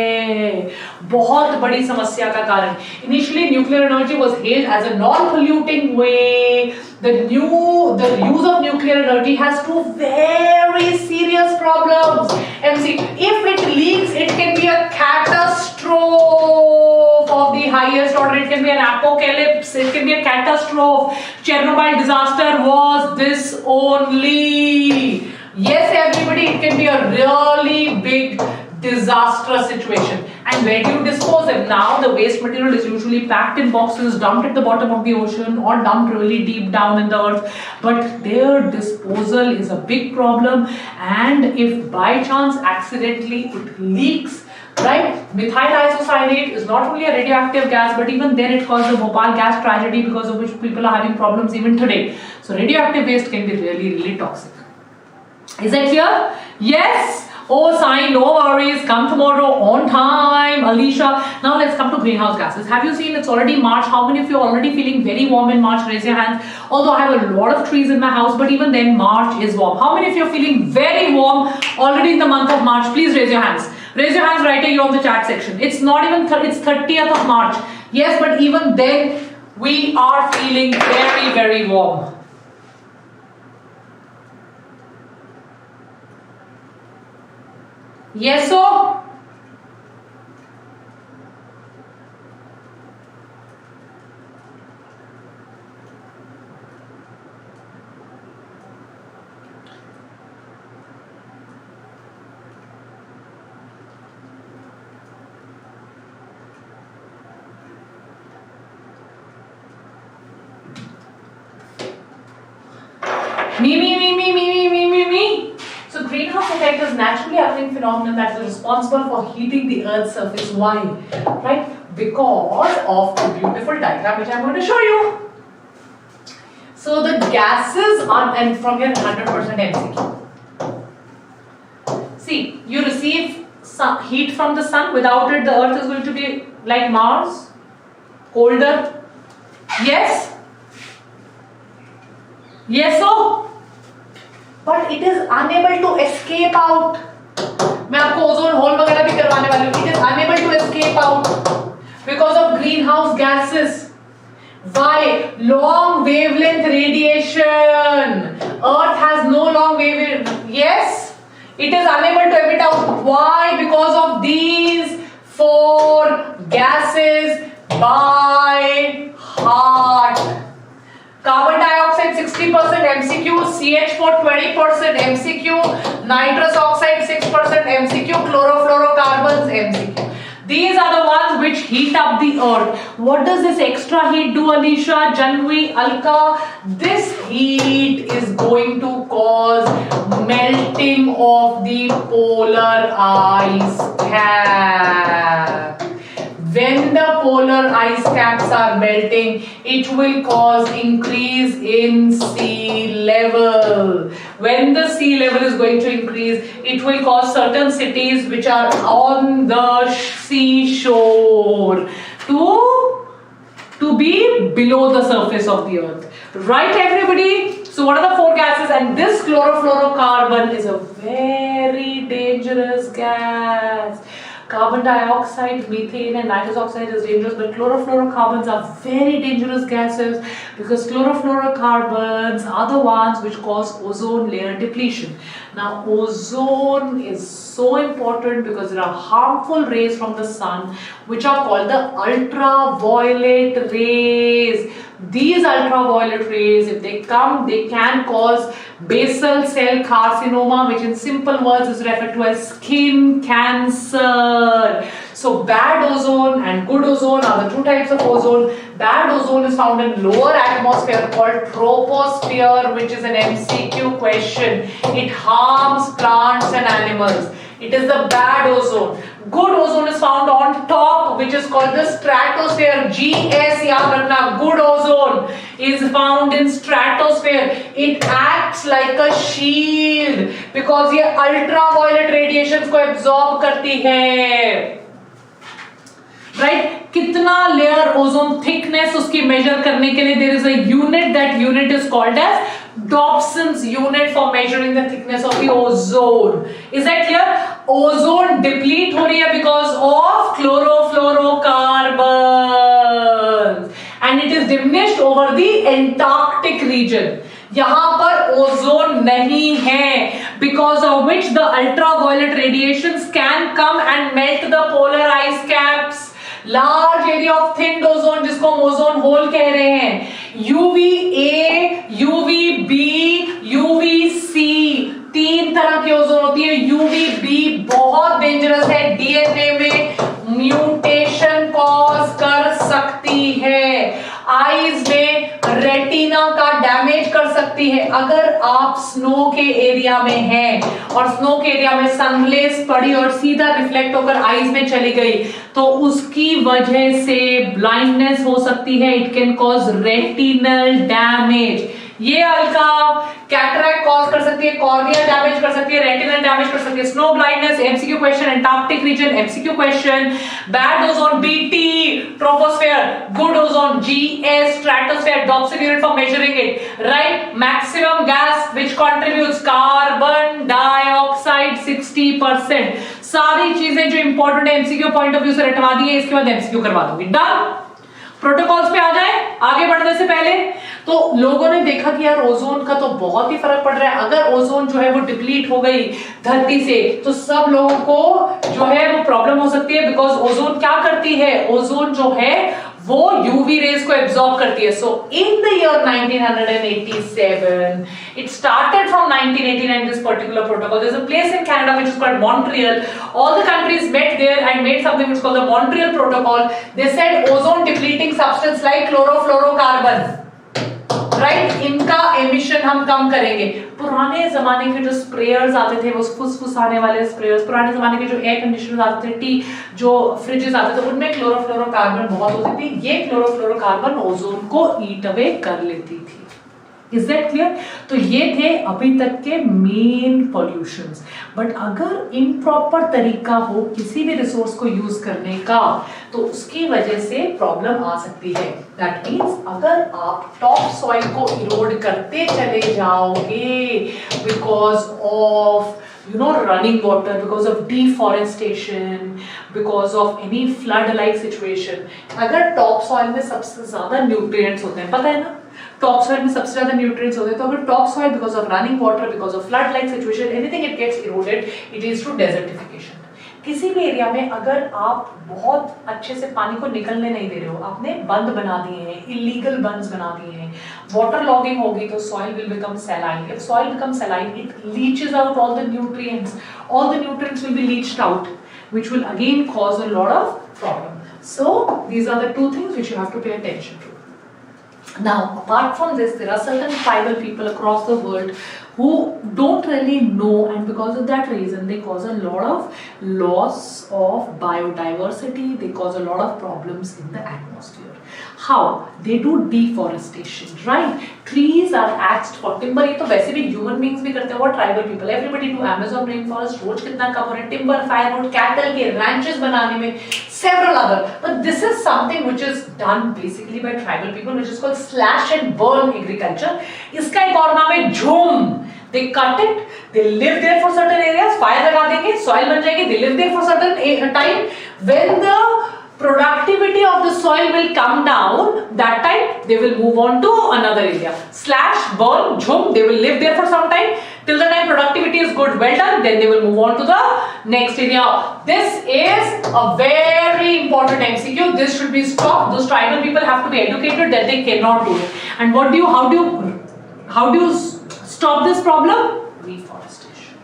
बहुत बड़ी समस्या का कारण. Initially nuclear energy was hailed as a non-polluting way. The use of nuclear energy has two very serious problems. MC, if it leaks, it can be a catastrophe of the highest order. It can be an apocalypse. It can be a catastrophe. Chernobyl disaster was this only. Yes, everybody, it can be a really big disastrous situation. And where do you dispose them? Now the waste material is usually packed in boxes, dumped at the bottom of the ocean, or dumped really deep down in the earth. But their disposal is a big problem, and if by chance accidentally it leaks, right? Methyl isocyanate is not only a radioactive gas, but even then it caused the Bhopal gas tragedy, because of which people are having problems even today. So radioactive waste can be really, really toxic. Is that clear? Yes. Oh, Sai, no worries. Come tomorrow on time, Alicia. Now let's come to greenhouse gases. Have you seen it's already March? How many of you are already feeling very warm in March? Raise your hands. Although I have a lot of trees in my house, but even then March is warm. How many of you are feeling very warm already in the month of March? Please raise your hands. Raise your hands right here on the chat section. It's not even, it's 30th of March. Yes, but even then we are feeling very, very warm. Yes, so? Me. So greenhouse effect is naturally occurring phenomenon that is responsible for heating the Earth's surface. Why? Right? Because of the beautiful diagram which I'm going to show you. So the gases are, and from here 100% MCQ. See, you receive some heat from the sun. Without it, the Earth is going to be like Mars, colder. Yes? Yes, so? But it is unable to escape out. मैं आपको ozone hole वगैरह भी करवाने वाली हूँ. It is unable to escape out because of greenhouse gases. Why? Long wavelength radiation. Earth has no long wavelength. Yes, it is unable to emit out. Why? Because of these 4 gases by heart. Carbon dioxide 60% MCQ, CH4 20% MCQ, nitrous oxide 6% MCQ, chlorofluorocarbons MCQ. These are the ones which heat up the earth. What does this extra heat do, Alisha, Janvi, Alka? This heat is going to cause melting of the polar ice cap. When the polar ice caps are melting, it will cause increase in sea level. When the sea level is going to increase, it will cause certain cities which are on the seashore to be below the surface of the earth. Right, everybody? So what are the 4 gases? And this chlorofluorocarbon is a very dangerous gas. Carbon dioxide, methane and nitrous oxide is dangerous, but chlorofluorocarbons are very dangerous gases, because chlorofluorocarbons are the ones which cause ozone layer depletion. Now ozone is so important because there are harmful rays from the sun which are called the ultraviolet rays. These ultraviolet rays, if they come, they can cause basal cell carcinoma, which in simple words is referred to as skin cancer. So bad ozone and good ozone are the 2 types of ozone. Bad ozone is found in lower atmosphere called troposphere, which is an MCQ question. It harms plants and animals. It is the bad ozone. Good ozone is found on top, which is called the stratosphere. GS yaad rakhna. Good ozone is found in stratosphere. It acts like a shield because ये ultraviolet radiations को absorb करती है. Right? कितना layer ozone thickness उसकी measure करने के लिए there is a unit. That unit is called as Dobson's unit for measuring the thickness of the ozone. Is that clear? Ozone deplete हो रही है because of chlorofluorocarbons, and it is diminished over the Antarctic region. यहाँ पर ozone नहीं है, because of which the ultraviolet radiations can come and melt the polar ice caps. Large area of thin ozone, जिसको हम ozone hole कह रहे हैं. UVA, UVB, UVC 3 तरह की ओजोन होती है. UVB बहुत डेंजरस है. DNA में में रेटिना का डैमेज कर सकती है। अगर आप स्नो के एरिया में हैं और स्नो के एरिया में सनग्लेस पड़ी और सीधा रिफ्लेक्ट होकर आईज में चली गई तो उसकी वजह से ब्लाइंडनेस हो सकती है। It can cause retinal damage. ये हल्का कैटरैक्ट कॉज कर सकती है, कॉर्निया डैमेज कर सकती है, रेटिनल डैमेज कर सकती है, snow blindness. MCQ question, Antarctic region MCQ question. Bad ozone BT, troposphere, good ozone GS, stratosphere, Dobson unit for measuring it, right. Maximum gas which contributes, carbon dioxide 60%। सारी चीजें जो important है MCQ point of view से रटवा दी है, इसके बाद MCQ करवा दूंगी। डन। प्रोटोकॉल्स पे आ जाए आगे बढ़ने से पहले। तो लोगों ने देखा कि यार ओजोन का तो बहुत ही फर्क पड़ रहा है। अगर ओजोन जो है वो डिप्लीट हो गई धरती से तो सब लोगों को जो है वो प्रॉब्लम हो सकती है। बिकॉज ओजोन क्या करती है, ओजोन जो है वो यूवी रेज को एब्सॉर्ब करती है। So in the year 1987 it started from 1989 this particular protocol. There's a place in Canada which is called Montreal. All the countries met there and made something which is called the Montreal Protocol. They said ozone depleting substance like chlorofluorocarbon, right, इनका emission हम कम करेंगे। पुराने जमाने के जो sprayers आते थे वो फुसफुसाने वाले स्प्रेयर्स, पुराने जमाने के जो एयर कंडीशनर्स आते थे, जो फ्रिजेस आते थे, उनमें क्लोरोफ्लोरोकार्बन बहुत होती थी। ये क्लोरोफ्लोरोकार्बन ओजोन को ईट अवे कर लेती थी। Is that clear? तो ये थे अभी तक के मेन पॉल्यूशंस। बट अगर इम्प्रॉपर तरीका हो किसी भी रिसोर्स को यूज करने का तो उसकी वजह से प्रॉब्लम आ सकती है। दैट मीन्स अगर आप टॉप सॉइल को इरोड करते चले जाओगे because of running water, because of deforestation, because of any flood like situation, अगर टॉप सॉइल में सबसे ज्यादा न्यूट्रिएंट्स होते हैं, पता है ना, टॉप सॉइल में सबसे ज्यादा न्यूट्रिएंट्स होते हैं, तो अगर top soil because of running water, because of flood like situation, anything it gets eroded, it is to desertification. किसी भी एरिया में अगर आप बहुत अच्छे से पानी को निकलने नहीं दे रहे हो, आपने बंद बना दिए हैं, इलीगल बंद बना दिए हैं, वाटर लॉगिंग होगी तो soil will become saline. If soil become saline it leches out all the nutrients, all the nutrients will be leached out, which will again cause a lot of problem. So these are the two things which you have to pay attention to. Now apart from this, there are certain tribal people across the world who don't really know, and because of that reason they cause a lot of loss of biodiversity, they cause a lot of problems in the atmosphere. How? They do deforestation, right? Trees are axed for timber. ये तो वैसे भी human beings भी करते हैं, वो tribal people, everybody do। Amazon rainforest रोज कितना कम हो रहा है, timber, firewood, cattle के ranches बनाने में, several other. But this is something which is done basically by tribal people, which is called slash and burn agriculture. इसका एक और नाम है झूम। They cut it, they live there for certain areas, fire लगा देंगे, soil बन जाएगी, they live there for certain time. When the productivity of the soil will come down, that time they will move on to another area. Slash, burn, jhum, they will live there for some time till the time productivity is good, well done, then they will move on to the next area. This is a very important MCQ. This should be stopped. Those tribal people have to be educated that they cannot do it. And how do you stop this problem? Reforestation.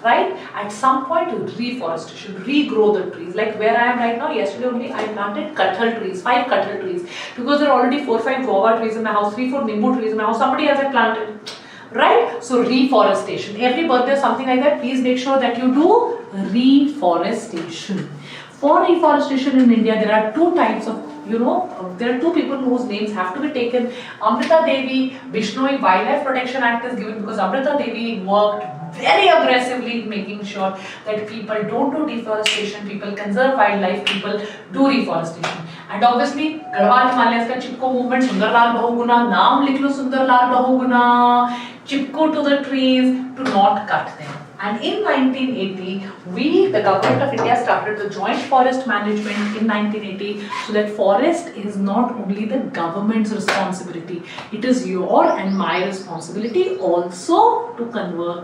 Right? At some point, reforestation, regrow the trees. Like where I am right now, yesterday only I planted kathal trees, 5 kathal trees, because there are already 4-5 guava trees in my house, 3-4 nimbu trees in my house. Somebody else had planted, right? So reforestation. Every birthday or something like that, please make sure that you do reforestation. For reforestation in India, there are 2 types of, there are 2 people whose names have to be taken. Amrita Devi, Bishnoi Wildlife Protection Act is given because Amrita Devi worked very aggressively in making sure that people don't do deforestation, people conserve wildlife, people do reforestation. And obviously, Garhwal Himalayas का चिपको movement, Sundarlal Bahuguna, नाम लिख लो Sundarlal Bahuguna, Chipko to the trees to not cut them. And in 1980, the government of India started the joint forest management in 1980, so that forest is not only the government's responsibility, it is your and my responsibility also to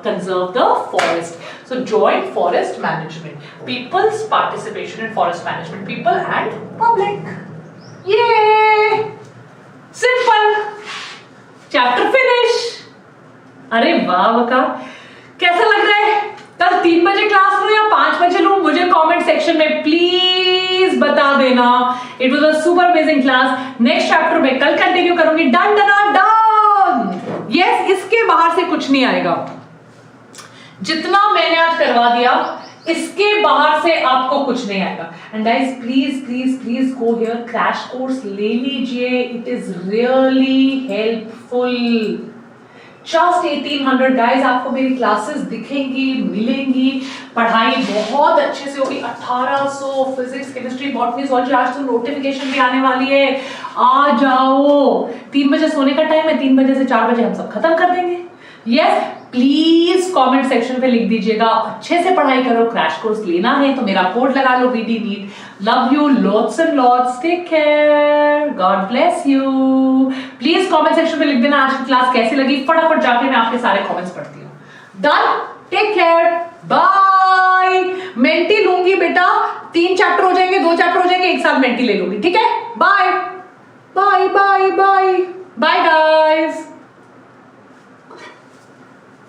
conserve the forest. So joint forest management, people's participation in forest management, people and public. Yay! Simple. Chapter finish. अरे वाह बका, कैसा लग रहा है? 10 कल 3 बजे class लूं या 5 बजे लूं, मुझे कमेंट सेक्शन में प्लीज बता देना। It was a super amazing class. Next chapter में कल कंटिन्यू करूंगी। Done done done. यस, इसके बाहर से कुछ नहीं आएगा। जितना मैंने आज करवा दिया इसके बाहर से आपको कुछ नहीं आएगा। And guys please please please go here, crash course ले लीजिए, it is really helpful. Just 1800 guys, आपको मेरी क्लासेस दिखेंगी, मिलेंगी, पढ़ाई बहुत अच्छे से होगी। 1800 फिजिक्स, केमिस्ट्री, बॉटनी, ज़ूलॉजी। आज तो नोटिफिकेशन भी आने वाली है, आ जाओ। 3 बजे सोने का टाइम है, 3 बजे से 4 बजे हम सब खत्म कर देंगे। यस, प्लीज कमेंट सेक्शन पे लिख दीजिएगा, अच्छे से पढ़ाई करो। क्रैश कोर्स लेना है तो मेरा कोड लगा लो, VD NEET। Love you lots and lots, take care, God bless you. Please comment section पे लिख देना आज की क्लास कैसी लगी। फटाफट जाके मैं आपके सारे कमेंट्स पढ़ती हूँ। Done, take care, bye. मेंटी लूंगी बेटा, 3 चैप्टर हो जाएंगे, 2 चैप्टर हो जाएंगे, एक साथ मेंटी ले लूंगी, ठीक है। Bye bye bye bye.